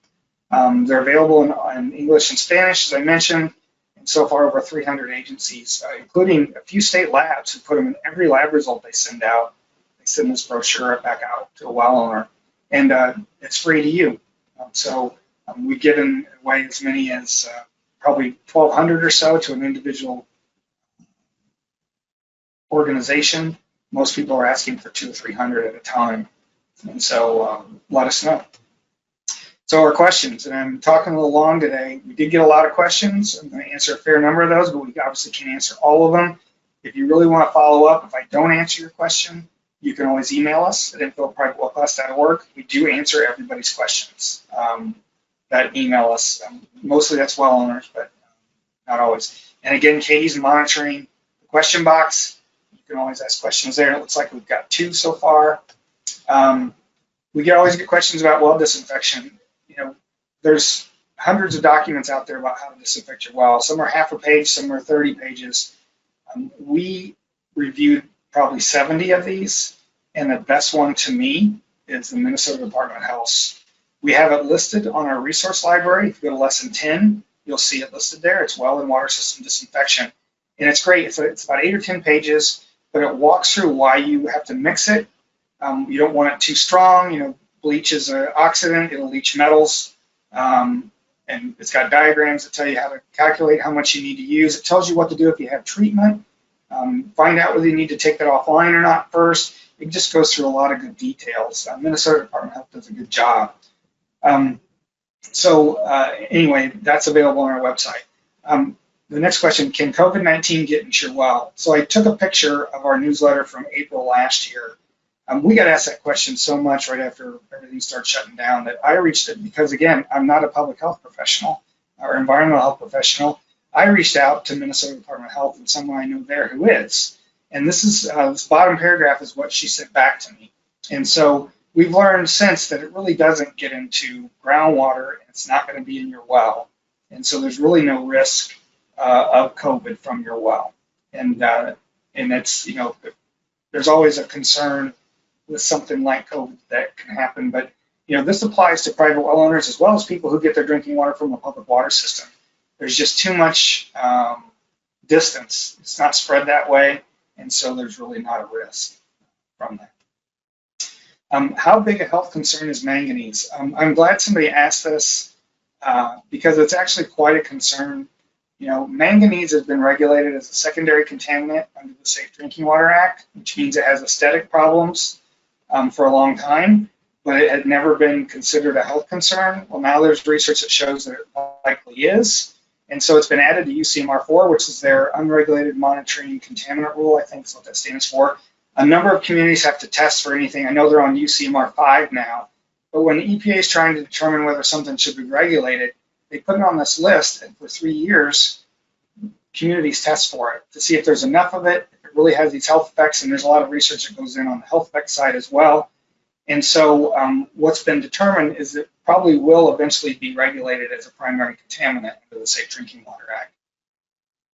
They're available in English and Spanish, as I mentioned, and so far over 300 agencies, including a few state labs who put them in every lab result they send out. They send this brochure back out to a well owner, and it's free to you. We've given away as many as probably 1,200 or so to an individual organization. Most people are asking for 200 or 300 at a time, and so let us know. So our questions, and I'm talking a little long today. We did get a lot of questions. I'm going to answer a fair number of those, but we obviously can't answer all of them. If you really want to follow up, if I don't answer your question, you can always email us at info@privatewellclass.org. We do answer everybody's questions that email us. Mostly that's well owners, but not always. And again, Katie's monitoring the question box. You can always ask questions there. It looks like we've got 2 so far. We always get questions about well disinfection. There's hundreds of documents out there about how to disinfect your well. Some are half a page, some are 30 pages. We reviewed probably 70 of these, and the best one to me is the Minnesota Department of Health. We have it listed on our resource library. If you go to lesson 10, you'll see it listed there. It's well and water system disinfection. And it's great. It's about 8 or 10 pages, but it walks through why you have to mix it. You don't want it too strong. Bleach is an oxidant. It'll leach metals. And it's got diagrams that tell you how to calculate how much you need to use. It tells you what to do if you have treatment. Find out whether you need to take that offline or not first. It just goes through a lot of good details. Minnesota Department of Health does a good job. Anyway, that's available on our website. The next question, can COVID-19 get into your well? So I took a picture of our newsletter from April last year. We got asked that question so much right after everything started shutting down that I reached it because, again, I'm not a public health professional or environmental health professional. I reached out to Minnesota Department of Health and someone I know there who is. And this bottom paragraph is what she sent back to me. And so we've learned since that it really doesn't get into groundwater. It's not going to be in your well. And so there's really no risk of COVID from your well. And it's, there's always a concern with something like COVID that can happen. But, this applies to private well owners as well as people who get their drinking water from a public water system. There's just too much distance. It's not spread that way. And so there's really not a risk from that. How big a health concern is manganese? I'm glad somebody asked this because it's actually quite a concern. Manganese has been regulated as a secondary contaminant under the Safe Drinking Water Act, which means it has aesthetic problems for a long time, but it had never been considered a health concern. Well, now there's research that shows that it likely is. And so it's been added to UCMR 4, which is their unregulated monitoring contaminant rule, I think is what that stands for. A number of communities have to test for anything. I know they're on UCMR 5 now, but when the EPA is trying to determine whether something should be regulated, they put it on this list, and for 3 years, communities test for it to see if there's enough of it, if it really has these health effects, and there's a lot of research that goes in on the health effect side as well. And so what's been determined is it probably will eventually be regulated as a primary contaminant under the Safe Drinking Water Act.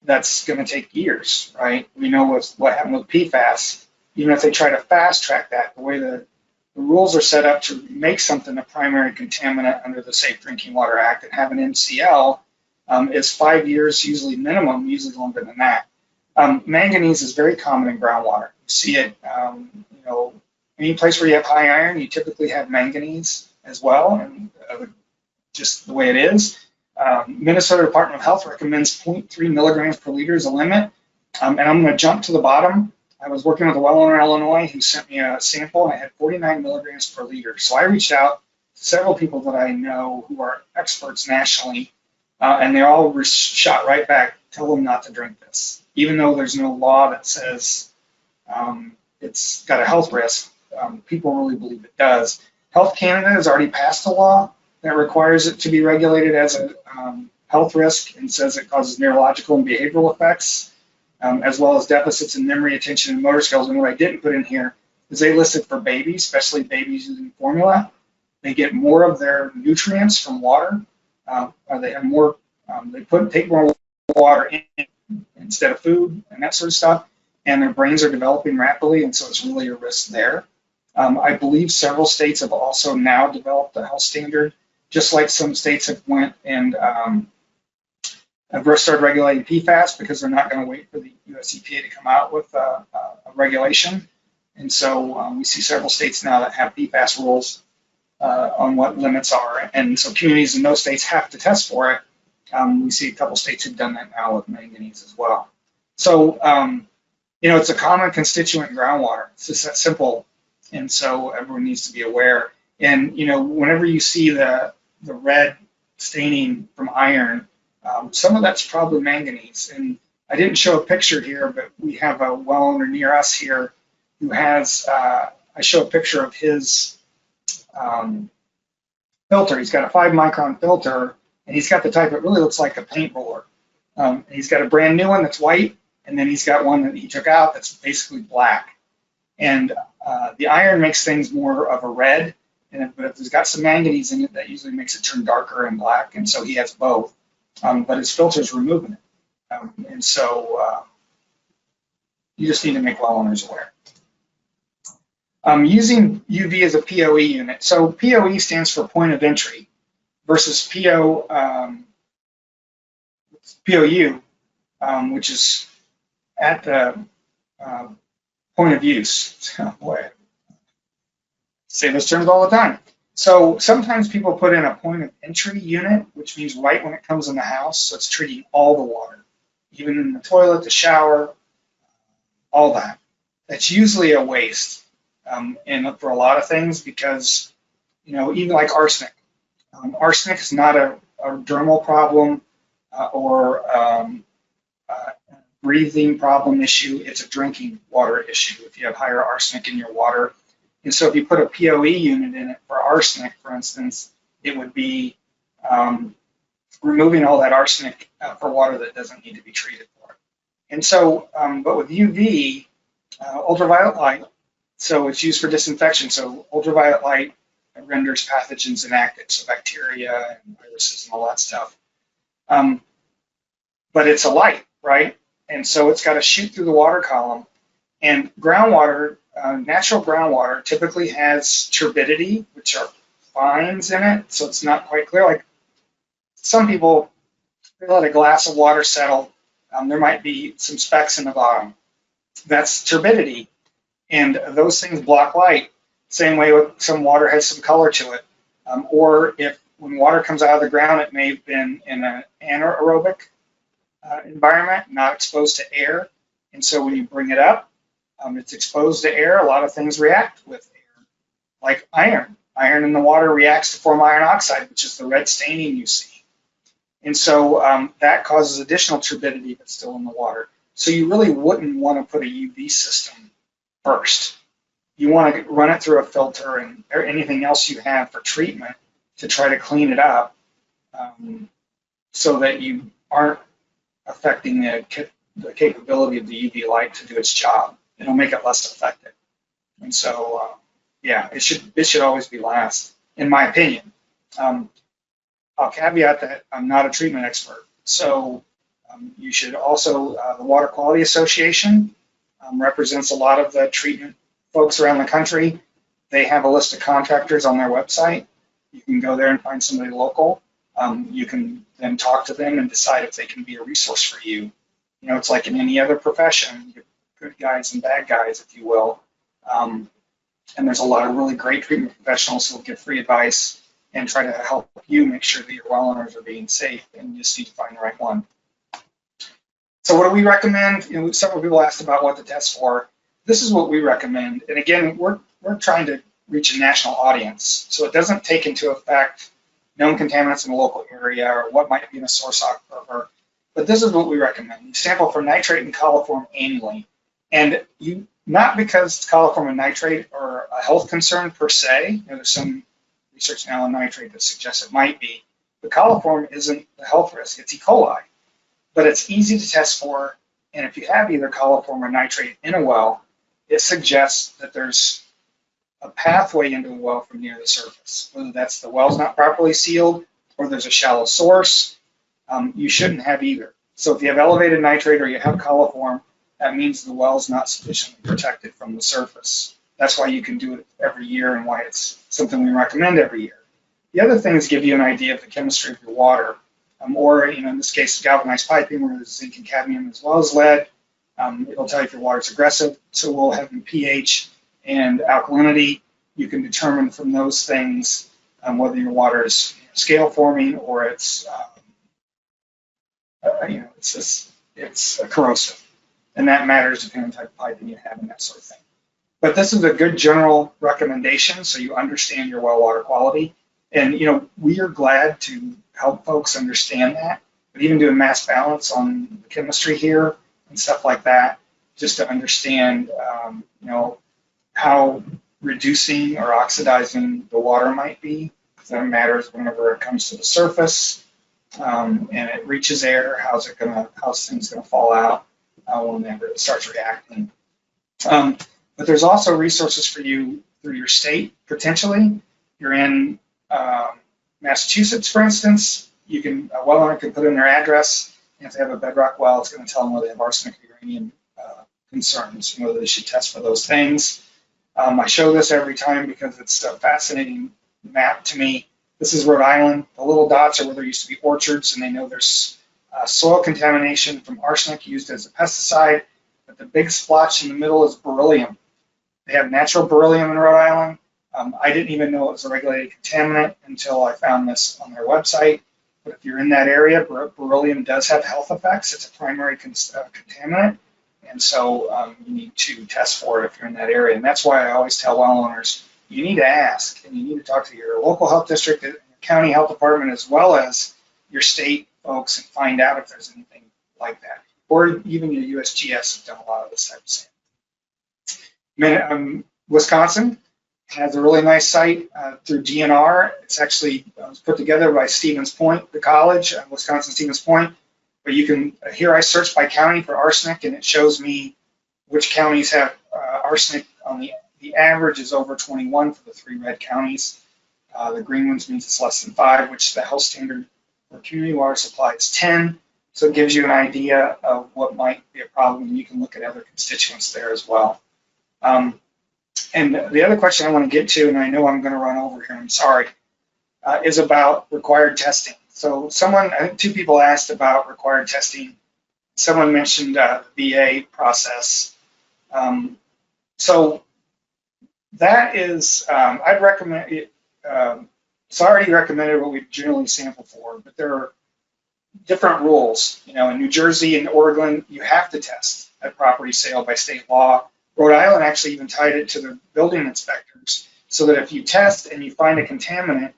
That's going to take years, right? We know what happened with PFAS. Even if they try to fast track that, the way the rules are set up to make something a primary contaminant under the Safe Drinking Water Act and have an MCL is 5 years, usually minimum, usually longer than that. Manganese is very common in groundwater. You see it, any place where you have high iron, you typically have manganese as well, and just the way it is. Minnesota Department of Health recommends 0.3 milligrams per liter as a limit. And I'm going to jump to the bottom. I was working with a well owner in Illinois who sent me a sample, and I had 49 milligrams per liter. So I reached out to several people that I know who are experts nationally, and they all shot right back, tell them not to drink this. Even though there's no law that says it's got a health risk, people really believe it does. Health Canada has already passed a law that requires it to be regulated as a health risk and says it causes neurological and behavioral effects, as well as deficits in memory, attention, and motor skills. And what I didn't put in here is they listed for babies, especially babies using formula. They get more of their nutrients from water. They have more. Take more water in instead of food and that sort of stuff. And their brains are developing rapidly, and so it's really a risk there. I believe several states have also now developed a health standard, just like some states have went and have started regulating PFAS because they're not going to wait for the US EPA to come out with a regulation. And so we see several states now that have PFAS rules on what limits are. And so communities in those states have to test for it. We see a couple states who've done that now with manganese as well. So, it's a common constituent in groundwater. It's just that simple. And so everyone needs to be aware. And, whenever you see the red staining from iron, some of that's probably manganese. And I didn't show a picture here, but we have a well owner near us here who has, I show a picture of his filter. He's got a 5-micron filter, and he's got the type that really looks like a paint roller. He's got a brand new one that's white, and then he's got one that he took out that's basically black. And the iron makes things more of a red, but if there's got some manganese in it, that usually makes it turn darker and black, and so he has both. But his filter's removing it. And so you just need to make well owners aware. Using UV as a POE unit. So POE stands for point of entry versus POU, which is at the point of use. Boy, I say those terms all the time. So sometimes people put in a point of entry unit, which means right when it comes in the house, so it's treating all the water, even in the toilet, the shower, all that. That's usually a waste. And for a lot of things, because, even like arsenic. Arsenic is not a dermal problem or a breathing problem issue. It's a drinking water issue if you have higher arsenic in your water. And so if you put a POE unit in it for arsenic, for instance, it would be removing all that arsenic for water that doesn't need to be treated for. And so, but with UV, ultraviolet light, so it's used for disinfection. So ultraviolet light renders pathogens inactive, so bacteria and viruses and all that stuff. But it's a light, right? And so it's got to shoot through the water column. And groundwater, natural groundwater, typically has turbidity, which are fines in it, so it's not quite clear. Like some people, they let a glass of water settle, there might be some specks in the bottom. That's turbidity. And those things block light. Same way with some water has some color to it. Or if when water comes out of the ground, it may have been in an anaerobic environment, not exposed to air. And so when you bring it up, it's exposed to air. A lot of things react with air, like iron. Iron in the water reacts to form iron oxide, which is the red staining you see. And so that causes additional turbidity that's still in the water. So you really wouldn't want to put a UV system first. You want to run it through a filter and anything else you have for treatment to try to clean it up so that you aren't affecting the capability of the UV light to do its job. It'll make it less effective. And so, yeah, it should always be last, in my opinion. I'll caveat that I'm not a treatment expert. So you should also, the Water Quality Association represents a lot of the treatment folks around the country. They have a list of contractors on their website. You can go there and find somebody local. You can then talk to them and decide if they can be a resource for you. It's like in any other profession, you have good guys and bad guys, if you will. And there's a lot of really great treatment professionals who will give free advice and try to help you make sure that your well owners are being safe, and you just need to find the right one. So what do we recommend? Several people asked about what to test for. This is what we recommend. And again, we're trying to reach a national audience. So it doesn't take into effect known contaminants in the local area or what might be in a source aquifer. But this is what we recommend. You sample for nitrate and coliform annually. And not because coliform and nitrate are a health concern per se. There's some research now on nitrate that suggests it might be. But coliform isn't the health risk. It's E. coli. But it's easy to test for. And if you have either coliform or nitrate in a well, it suggests that there's a pathway into a well from near the surface, whether that's the well's not properly sealed or there's a shallow source. You shouldn't have either. So if you have elevated nitrate or you have coliform, that means the well's not sufficiently protected from the surface. That's why you can do it every year and why it's something we recommend every year. The other things give you an idea of the chemistry of your water, or in this case, galvanized piping where there's zinc and cadmium as well as lead. It'll tell you if your water's aggressive. So we'll have the pH and alkalinity. You can determine from those things whether your water is scale forming or it's it's corrosive, and that matters depending on the type of piping you have and that sort of thing. But this is a good general recommendation so you understand your well water quality. And we are glad to help folks understand that. But even doing mass balance on the chemistry here and stuff like that, just to understand, how reducing or oxidizing the water might be, because that matters whenever it comes to the surface and it reaches air. How's things gonna fall out whenever it starts reacting? But there's also resources for you through your state potentially. You're in Massachusetts, for instance. You can a well owner can put in their address, and if they have a bedrock well, it's going to tell them whether they have arsenic or uranium concerns and whether they should test for those things. I show this every time because it's a fascinating map to me. This is Rhode Island. The little dots are where there used to be orchards, and they know there's soil contamination from arsenic used as a pesticide. But the big splotch in the middle is beryllium. They have natural beryllium in Rhode Island. I didn't even know it was a regulated contaminant until I found this on their website. But if you're in that area, beryllium does have health effects. It's a primary contaminant. And so you need to test for it if you're in that area. And that's why I always tell well owners, you need to ask and you need to talk to your local health district, your county health department, as well as your state folks and find out if there's anything like that. Or even your USGS have done a lot of this type of thing. Wisconsin has a really nice site through DNR. It's actually was put together by Stevens Point, the college, Wisconsin Stevens Point. But you can, here I search by county for arsenic, and it shows me which counties have arsenic. On the average is over 21 for the 3 red counties. The green ones means it's less than 5, which the health standard for community water supply is 10. So it gives you an idea of what might be a problem, and you can look at other constituents there as well. And the other question I want to get to, and I know I'm going to run over here, I'm sorry, is about required testing. So I think 2 people asked about required testing. Someone mentioned the VA process. So that is, I'd recommend it. It's already recommended what we generally sample for, but there are different rules. In New Jersey and Oregon, you have to test at property sale by state law. Rhode Island actually even tied it to the building inspectors so that if you test and you find a contaminant,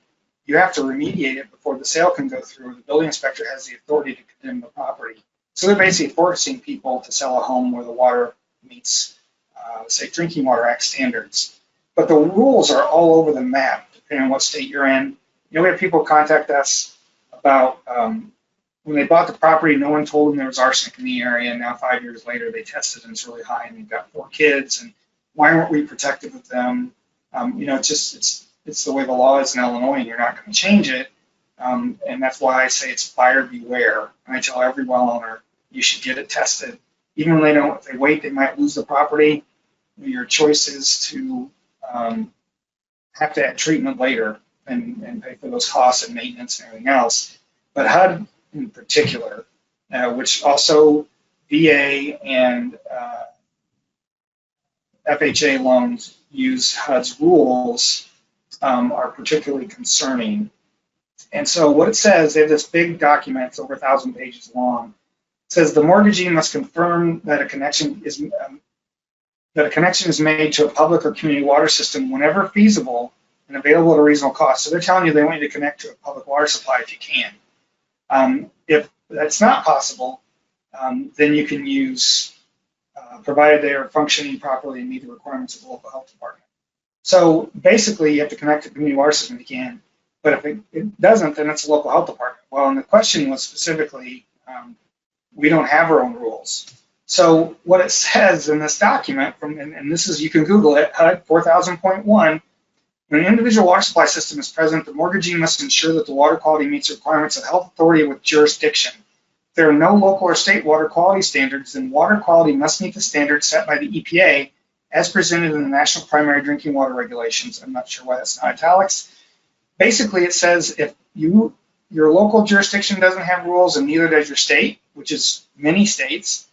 you have to remediate it before the sale can go through. The building inspector has the authority to condemn the property. So they're basically forcing people to sell a home where the water meets, say, Drinking Water Act standards. But the rules are all over the map, depending on what state you're in. We have people contact us about when they bought the property, no one told them there was arsenic in the area, and now 5 years later they tested and it's really high, and they've got 4 kids, and why weren't we protective of them? It's the way the law is in Illinois, and you're not going to change it, and that's why I say it's buyer beware. And I tell every well owner, you should get it tested. Even when if they wait, they might lose the property. Your choice is to have to add treatment later and pay for those costs and maintenance and everything else. But HUD in particular, which also VA and FHA loans use HUD's rules, are particularly concerning. And so what it says, they have this big document, it's over 1,000 pages long. It says the mortgagee must confirm that a connection is made to a public or community water system whenever feasible and available at a reasonable cost. So they're telling you they want you to connect to a public water supply if you can. If that's not possible, then you can use, provided they are functioning properly and meet the requirements of the local health department. So basically, you have to connect to the community water system if you can. But if it doesn't, then it's the local health department. Well, and the question was specifically, we don't have our own rules. So what it says in this document, and this is, you can Google it, HUD 4000.1, when an individual water supply system is present, the mortgagee must ensure that the water quality meets the requirements of the health authority with jurisdiction. If there are no local or state water quality standards, then water quality must meet the standards set by the EPA as presented in the National Primary Drinking Water Regulations. I'm not sure why that's not italics. Basically, it says if your local jurisdiction doesn't have rules and neither does your state, which is many states,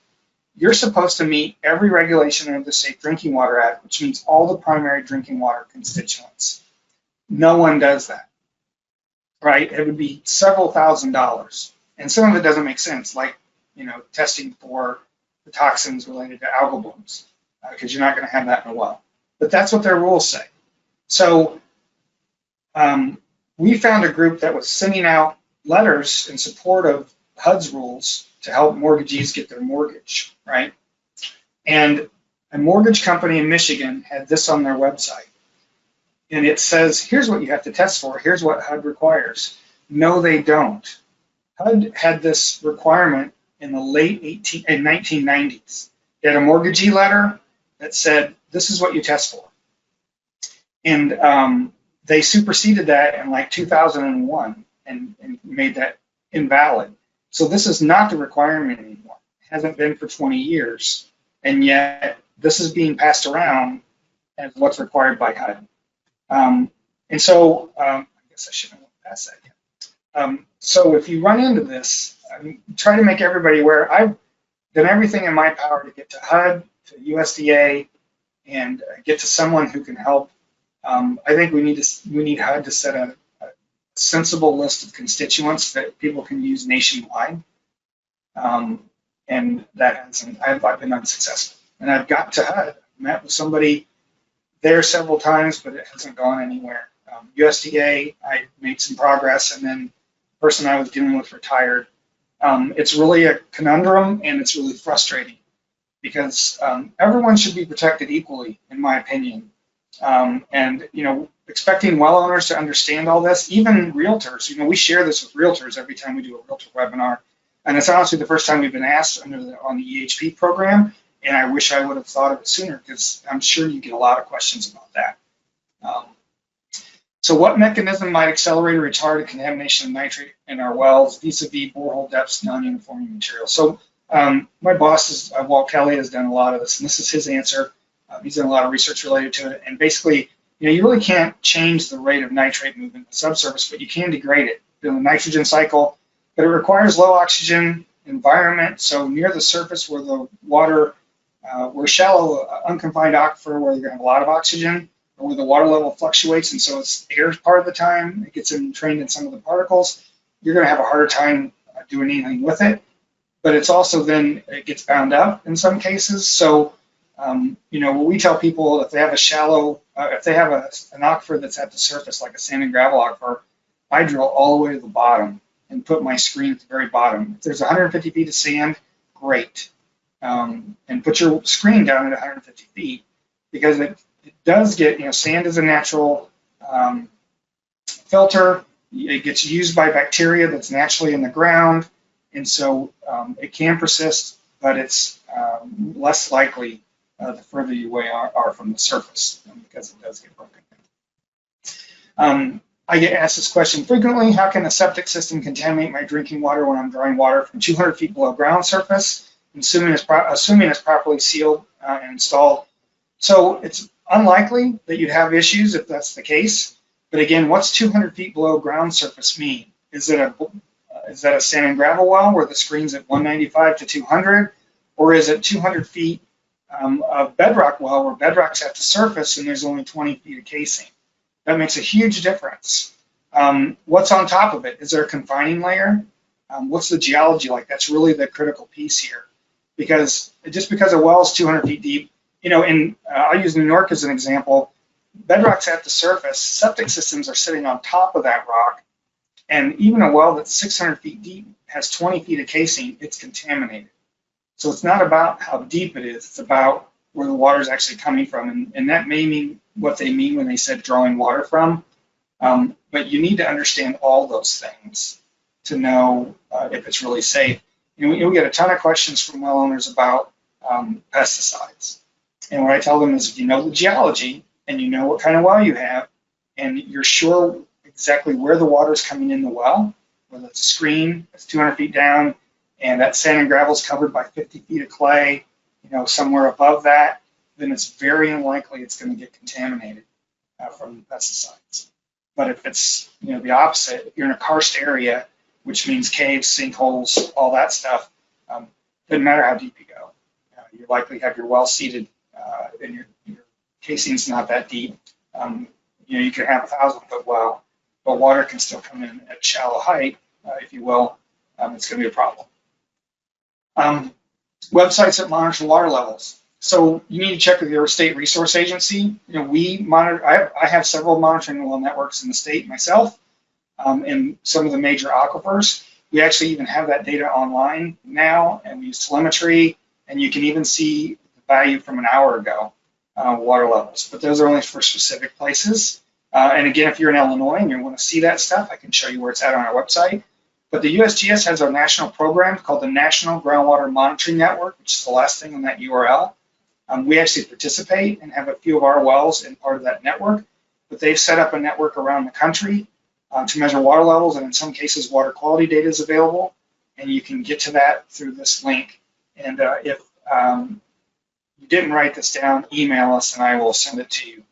you're supposed to meet every regulation under the Safe Drinking Water Act, which means all the primary drinking water constituents. No one does that, right? It would be several $1,000s. And some of it doesn't make sense, like, testing for the toxins related to algal blooms, because you're not going to have that in a well. But that's what their rules say. So we found a group that was sending out letters in support of HUD's rules to help mortgagees get their mortgage, right? And a mortgage company in Michigan had this on their website. And it says, here's what you have to test for. Here's what HUD requires. No, they don't. HUD had this requirement in the late 1990s. They had a mortgagee letter that said, this is what you test for. And they superseded that in like 2001 and made that invalid. So this is not the requirement anymore. It hasn't been for 20 years. And yet this is being passed around as what's required by HUD. And so I guess I shouldn't have went past that yet. So if you run into this, try to make everybody aware. I've done everything in my power to get to HUD, to USDA, and get to someone who can help. I think we need HUD to set a sensible list of constituents that people can use nationwide. And that hasn't, I've been unsuccessful. And I've got to HUD, met with somebody there several times, but it hasn't gone anywhere. USDA, I made some progress, and then the person I was dealing with retired. It's really a conundrum, and it's really frustrating because everyone should be protected equally, in my opinion. And expecting well owners to understand all this, even realtors, we share this with realtors every time we do a realtor webinar. And it's honestly the first time we've been asked on the EHP program, and I wish I would have thought of it sooner because I'm sure you get a lot of questions about that. So what mechanism might accelerate or retard the contamination of nitrate in our wells vis-a-vis borehole depths, non-uniformity material? So my boss, Walt Kelly, has done a lot of this, and this is his answer. He's done a lot of research related to it, and basically, you really can't change the rate of nitrate movement in the subsurface, but you can degrade it in the nitrogen cycle. But it requires low oxygen environment, so near the surface where the water, where shallow, unconfined aquifer, where you're going to have a lot of oxygen, or where the water level fluctuates, and so it's air part of the time, it gets entrained in some of the particles, you're going to have a harder time doing anything with it. But it's also then, it gets bound up in some cases. So, what we tell people, if they have a shallow, if they have an aquifer that's at the surface, like a sand and gravel aquifer, I drill all the way to the bottom and put my screen at the very bottom. If there's 150 feet of sand, great. And put your screen down at 150 feet because it does get, sand is a natural filter. It gets used by bacteria that's naturally in the ground. And so it can persist, but it's less likely the further you away are from the surface because it does get broken down. I get asked this question frequently: how can a septic system contaminate my drinking water when I'm drawing water from 200 feet below ground surface, assuming it's properly sealed and installed? So it's unlikely that you'd have issues if that's the case. But again, what's 200 feet below ground surface mean? Is that a sand and gravel well where the screen's at 195 to 200, or is it 200 feet of bedrock well where bedrock's at the surface and there's only 20 feet of casing? That makes a huge difference. What's on top of it? Is there a confining layer? What's the geology like? That's really the critical piece here. Because just because a well is 200 feet deep, I'll use New York as an example, bedrock's at the surface, septic systems are sitting on top of that rock, and even a well that's 600 feet deep has 20 feet of casing, it's contaminated. So it's not about how deep it is, it's about where the water is actually coming from, and that may mean what they mean when they said drawing water from, but you need to understand all those things to know if it's really safe. We get a ton of questions from well owners about pesticides, and what I tell them is if you know the geology and you know what kind of well you have, and you're sure exactly where the water is coming in the well, whether it's a screen that's 200 feet down, and that sand and gravel is covered by 50 feet of clay, somewhere above that, then it's very unlikely it's going to get contaminated from pesticides. But if it's the opposite, if you're in a karst area, which means caves, sinkholes, all that stuff, doesn't matter how deep you go. You likely have your well seated and your casing's not that deep. You can have a 1,000-foot well, but water can still come in at shallow height, if you will. It's going to be a problem. Websites that monitor water levels. So you need to check with your state resource agency. We monitor. I have several monitoring well networks in the state myself, and some of the major aquifers. We actually even have that data online now, and we use telemetry, and you can even see the value from an hour ago, water levels. But those are only for specific places. And again, if you're in Illinois and you want to see that stuff, I can show you where it's at on our website. But the USGS has a national program called the National Groundwater Monitoring Network, which is the last thing on that URL. We actually participate and have a few of our wells in part of that network, but they've set up a network around the country to measure water levels, and in some cases, water quality data is available, and you can get to that through this link. And if you didn't write this down, email us, and I will send it to you.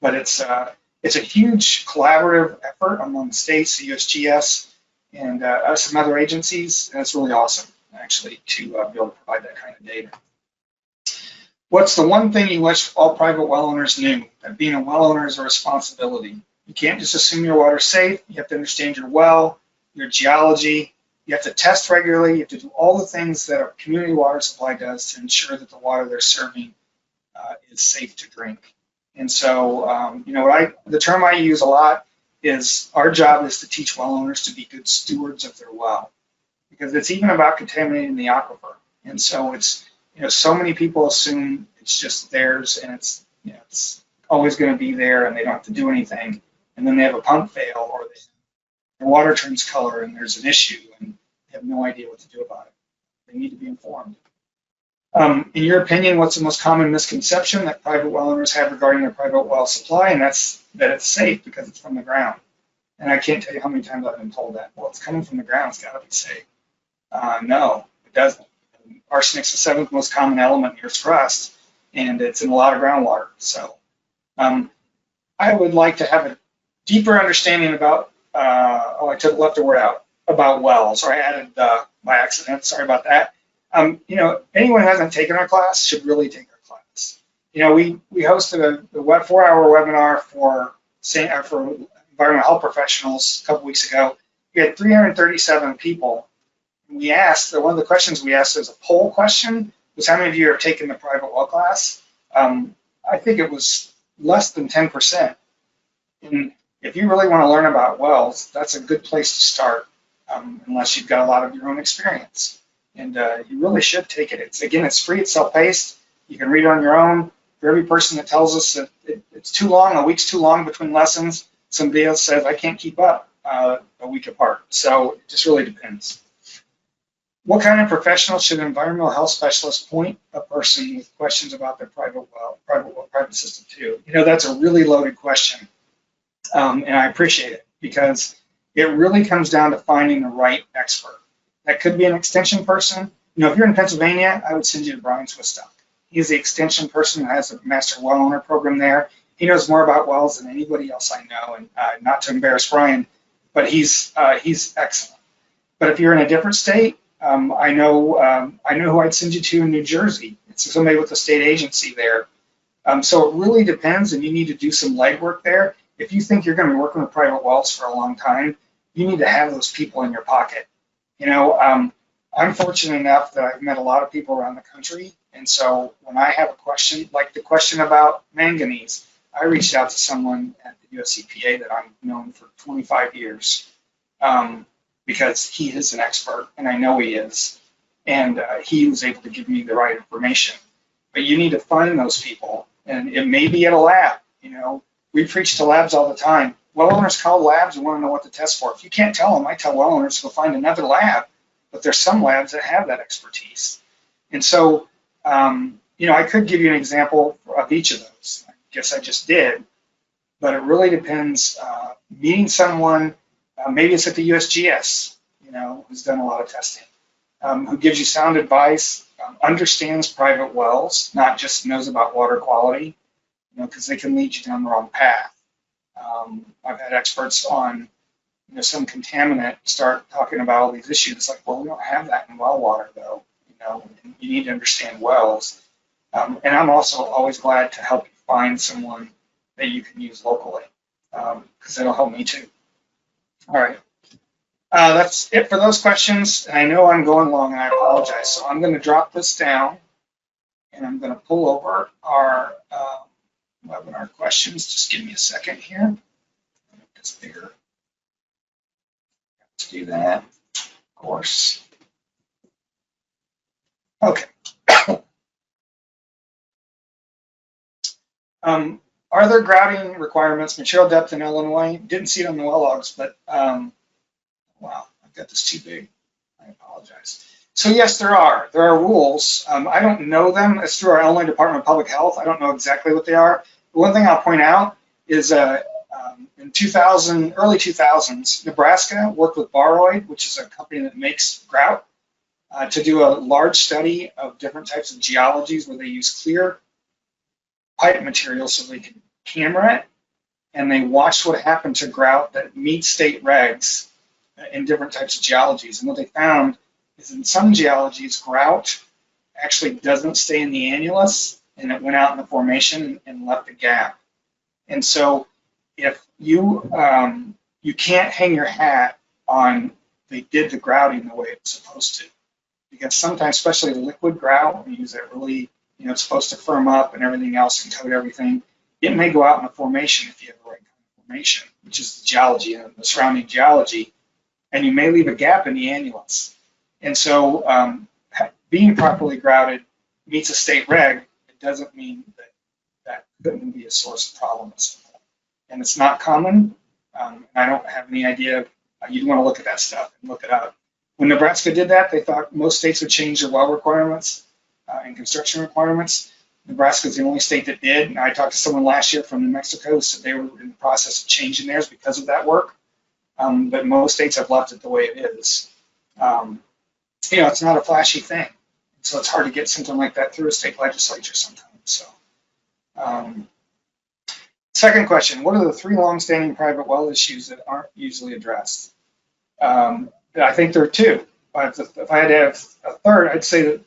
But it's a huge collaborative effort among states, the USGS, and us and other agencies, and it's really awesome, actually, to be able to provide that kind of data. What's the one thing you wish all private well owners knew? That being a well owner is a responsibility. You can't just assume your water's safe. You have to understand your well, your geology. You have to test regularly. You have to do all the things that a community water supply does to ensure that the water they're serving is safe to drink. And so, the term I use a lot is our job is to teach well owners to be good stewards of their well, because it's even about contaminating the aquifer. And so it's, so many people assume it's just theirs and it's always going to be there and they don't have to do anything. And then they have a pump fail or their water turns color and there's an issue and they have no idea what to do about it. They need to be informed. In your opinion, what's the most common misconception that private well owners have regarding their private well supply? And that's that it's safe because it's from the ground. And I can't tell you how many times I've been told that. Well, it's coming from the ground, it's got to be safe. No, it doesn't. Arsenic's the 7th most common element in Earth's crust, and it's in a lot of groundwater. So I would like to have a deeper understanding about, I left a word out, about wells, or I added by accident, sorry about that. Anyone who hasn't taken our class should really take our class. We hosted a 4-hour webinar for environmental health professionals a couple weeks ago. We had 337 people. We asked, one of the questions we asked as a poll question was, how many of you have taken the private well class? I think it was less than 10%. And if you really want to learn about wells, that's a good place to start, unless you've got a lot of your own experience. And you really should take it. It's free, it's self-paced. You can read it on your own. For every person that tells us that it's too long, a week's too long between lessons, somebody else says, I can't keep up a week apart. So it just really depends. What kind of professional should an environmental health specialist point a person with questions about their private system to? That's a really loaded question, and I appreciate it because it really comes down to finding the right expert. That could be an extension person. If you're in Pennsylvania, I would send you to Brian Swistock. He's the extension person who has a master well owner program there. He knows more about wells than anybody else I know, and not to embarrass Brian, but he's excellent. But if you're in a different state, I know who I'd send you to in New Jersey. It's somebody with a state agency there. So it really depends, and you need to do some legwork there. If you think you're going to be working with private wells for a long time, you need to have those people in your pocket. I'm fortunate enough that I've met a lot of people around the country, and so when I have a question, like the question about manganese, I reached out to someone at the US EPA that I've known for 25 years. Because he is an expert, and I know he is, and he was able to give me the right information. But you need to find those people, and it may be at a lab. We preach to labs all the time. Well owners call labs and want to know what to test for. If you can't tell them, I tell well owners to go find another lab, but there's some labs that have that expertise. And so, I could give you an example of each of those. I guess I just did, but it really depends. Meeting someone, maybe it's at the USGS, who's done a lot of testing. who gives you sound advice, understands private wells, not just knows about water quality, because they can lead you down the wrong path. I've had experts on some contaminant start talking about all these issues. It's like, well, we don't have that in well water though. And you need to understand wells. And I'm also always glad to help you find someone that you can use locally, because that'll help me too. All right. That's it for those questions. I know I'm going long and I apologize. So I'm going to drop this down and I'm going to pull over our webinar questions. Just give me a second here. Make this bigger. Let's do that, of course. Okay. Are there grouting requirements, material depth in Illinois? Didn't see it on the well logs, but wow, I've got this too big. I apologize. So yes, there are. There are rules. I don't know them. It's through our Illinois Department of Public Health. I don't know exactly what they are. But one thing I'll point out is in early 2000s, Nebraska worked with Baroid, which is a company that makes grout, to do a large study of different types of geologies where they use clear pipe material so they can camera it, and they watched what happened to grout that meets state regs in different types of geologies. And what they found is in some geologies, grout actually doesn't stay in the annulus, and it went out in the formation and left a gap. And so if you you can't hang your hat on they did the grouting the way it's supposed to, because sometimes, especially liquid grout, we use that really, it's supposed to firm up and everything else and coat everything. It may go out in the formation if you have the right kind of formation, which is the geology and the surrounding geology, and you may leave a gap in the annulus. And so being properly grouted meets a state reg. It doesn't mean that that couldn't be a source of problem at some point. And it's not common. And I don't have any idea. You'd want to look at that stuff and look it up. When Nebraska did that, they thought most states would change their well requirements and construction requirements. Nebraska is the only state that did. And I talked to someone last year from New Mexico who said they were in the process of changing theirs because of that work. But most states have left it the way it is. It's not a flashy thing. So it's hard to get something like that through a state legislature sometimes. So, second question, what are the 3 longstanding private well issues that aren't usually addressed? I think there are 2. If I had to have a third, I'd say that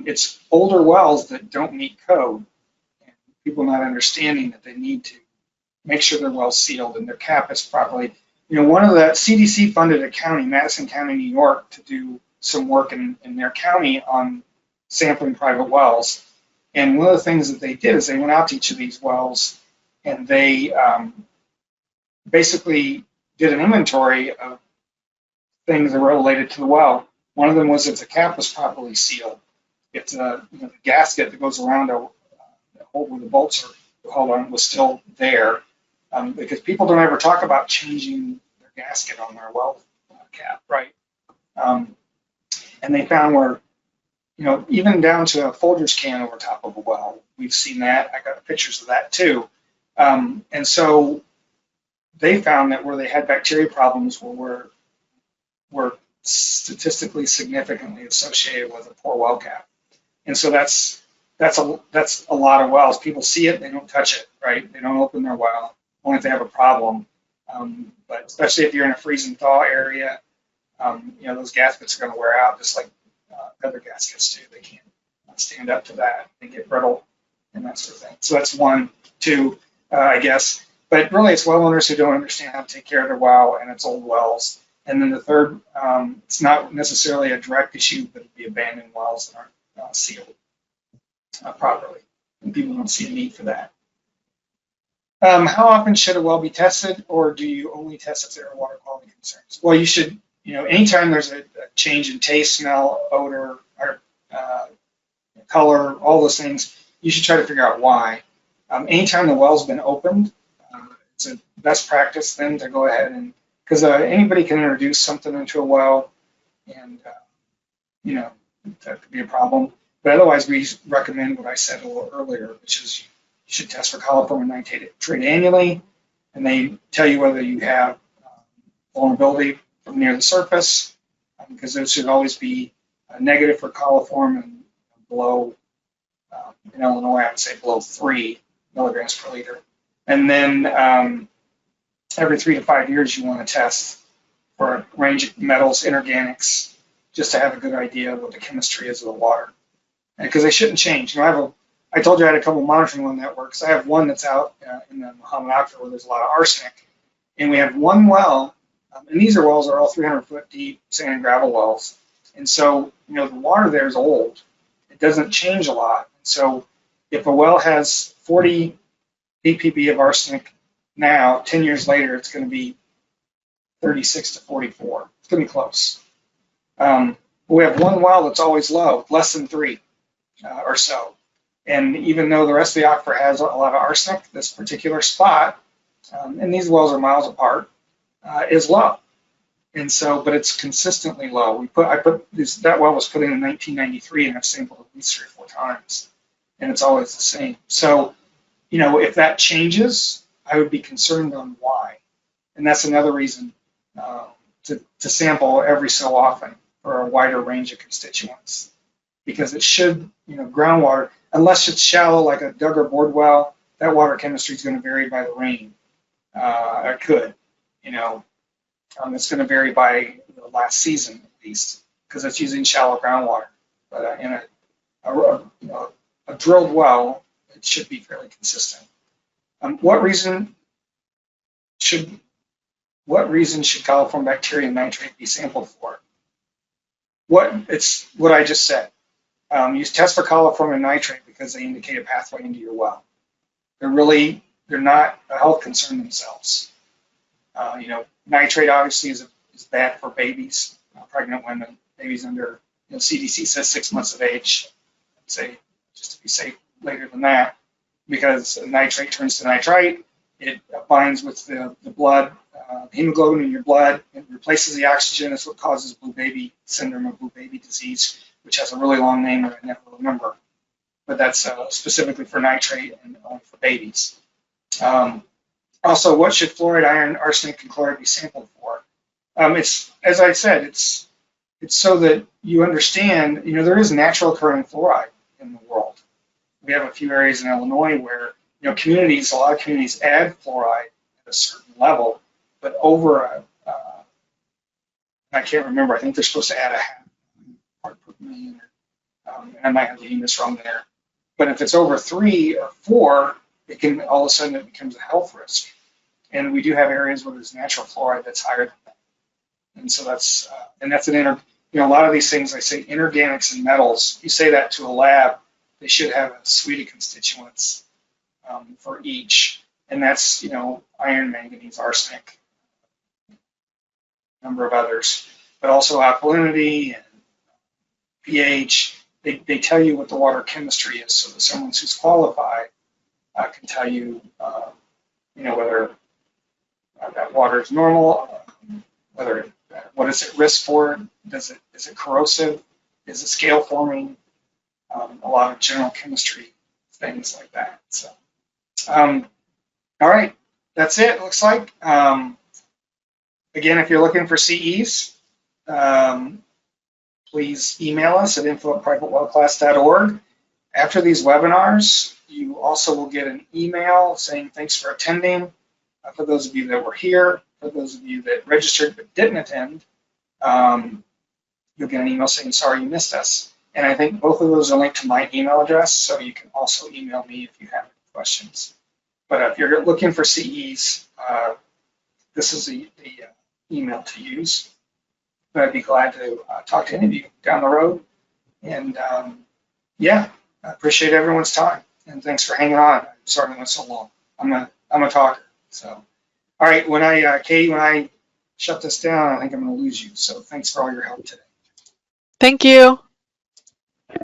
it's older wells that don't meet code, and people not understanding that they need to make sure their wells sealed and their cap is properly. One of the CDC funded a county, Madison County, New York, to do some work in their county on sampling private wells. And one of the things that they did is they went out to each of these wells and they basically did an inventory of things that were related to the well. One of them was if the cap was properly sealed, if the gasket that goes around the hole where the bolts are held on was still there, because people don't ever talk about changing their gasket on their well cap, right? And they found where, even down to a Folgers can over top of a well, we've seen that. I got pictures of that too. And so they found that where they had bacteria problems were statistically significantly associated with a poor well cap. And so that's a lot of wells. People see it, they don't touch it, right? They don't open their well, only if they have a problem. But especially if you're in a freeze and thaw area, those gaskets are going to wear out just like other gaskets do. They can't stand up to that. They get brittle and that sort of thing. So that's 1, 2, I guess. But really, it's well owners who don't understand how to take care of their well, and it's old wells. And then the third, it's not necessarily a direct issue, but it'd be abandoned wells that aren't sealed properly, and people don't see a need for that. How often should a well be tested, or do you only test if there are water quality concerns? Well, you should, anytime there's a change in taste, smell, odor, or color, all those things, you should try to figure out why. Anytime the well's been opened, it's a best practice then to go ahead and, because anybody can introduce something into a well, and that could be a problem. But otherwise, we recommend what I said a little earlier, which is you should test for coliform and nitrate annually, and they tell you whether you have vulnerability from near the surface, because those should always be negative for coliform and below, in Illinois, I would say below 3 milligrams per liter. And then every 3 to 5 years, you want to test for a range of metals, inorganics, just to have a good idea of what the chemistry is of the water. Because they shouldn't change. I told you I had a couple monitoring on networks. I have one that's out in the Muhammad Aquifer where there's a lot of arsenic. And we have one well, and these wells are all 300-foot deep sand and gravel wells. And so, the water there is old. It doesn't change a lot. So if a well has 40 ppb of arsenic now, 10 years later, it's going to be 36 to 44. It's going to be close. We have one well that's always low, less than 3 or so. And even though the rest of the aquifer has a lot of arsenic, this particular spot, and these wells are miles apart, is low. And so, but it's consistently low. That well was put in 1993, and I've sampled at least 3 or 4 times, and it's always the same. So, if that changes, I would be concerned on why. And that's another reason to sample every so often for a wider range of constituents. Because it should, groundwater, unless it's shallow like a dug or bored well, that water chemistry is going to vary by the rain. It could, it's going to vary by the last season at least, because it's using shallow groundwater. But in a drilled well, it should be fairly consistent. What reason should coliform bacteria and nitrate be sampled for? It's what I just said. You test for coliform and nitrate because they indicate a pathway into your well. They're not a health concern themselves. Nitrate obviously is bad for babies, pregnant women, babies under, CDC says 6 months of age. I'd say just to be safe later than that, because nitrate turns to nitrite. It binds with the blood, hemoglobin in your blood. It replaces the oxygen. That's what causes blue baby syndrome or blue baby disease, which has a really long name that I never remember. But that's specifically for nitrate and only for babies. Also, what should fluoride, iron, arsenic, and chloride be sampled for? It's, as I said, it's so that you understand, there is natural occurring fluoride in the world. We have a few areas in Illinois where, a lot of communities add fluoride at a certain level, but over I can't remember, I think they're supposed to add a half part per million. I might have getting this wrong there. But if it's over 3 or 4, it can all of a sudden it becomes a health risk. And we do have areas where there's natural fluoride that's higher than that. And so that's a lot of these things, I say inorganics and metals, you say that to a lab, they should have a suite of constituents for each. And that's, iron, manganese, arsenic, a number of others, but also alkalinity and pH. They tell you what the water chemistry is, so that someone who's qualified can tell you, whether that water is normal, what is it risk for? Is it corrosive? Is it scale forming? A lot of general chemistry things like that. So, all right, that's it. Looks like. Again, if you're looking for CEs, please email us at info@privatewellclass.org. After these webinars, you also will get an email saying thanks for attending. For those of you that were here, for those of you that registered but didn't attend, you'll get an email saying sorry you missed us. And I think both of those are linked to my email address, so you can also email me if you have any questions. But if you're looking for CEs, this is the email to use. But I'd be glad to talk to any of you down the road. And yeah, I appreciate everyone's time. And thanks for hanging on. I'm sorry I went so long. I'm a talker. So, all right, Katie, when I shut this down, I think I'm going to lose you. So thanks for all your help today. Thank you.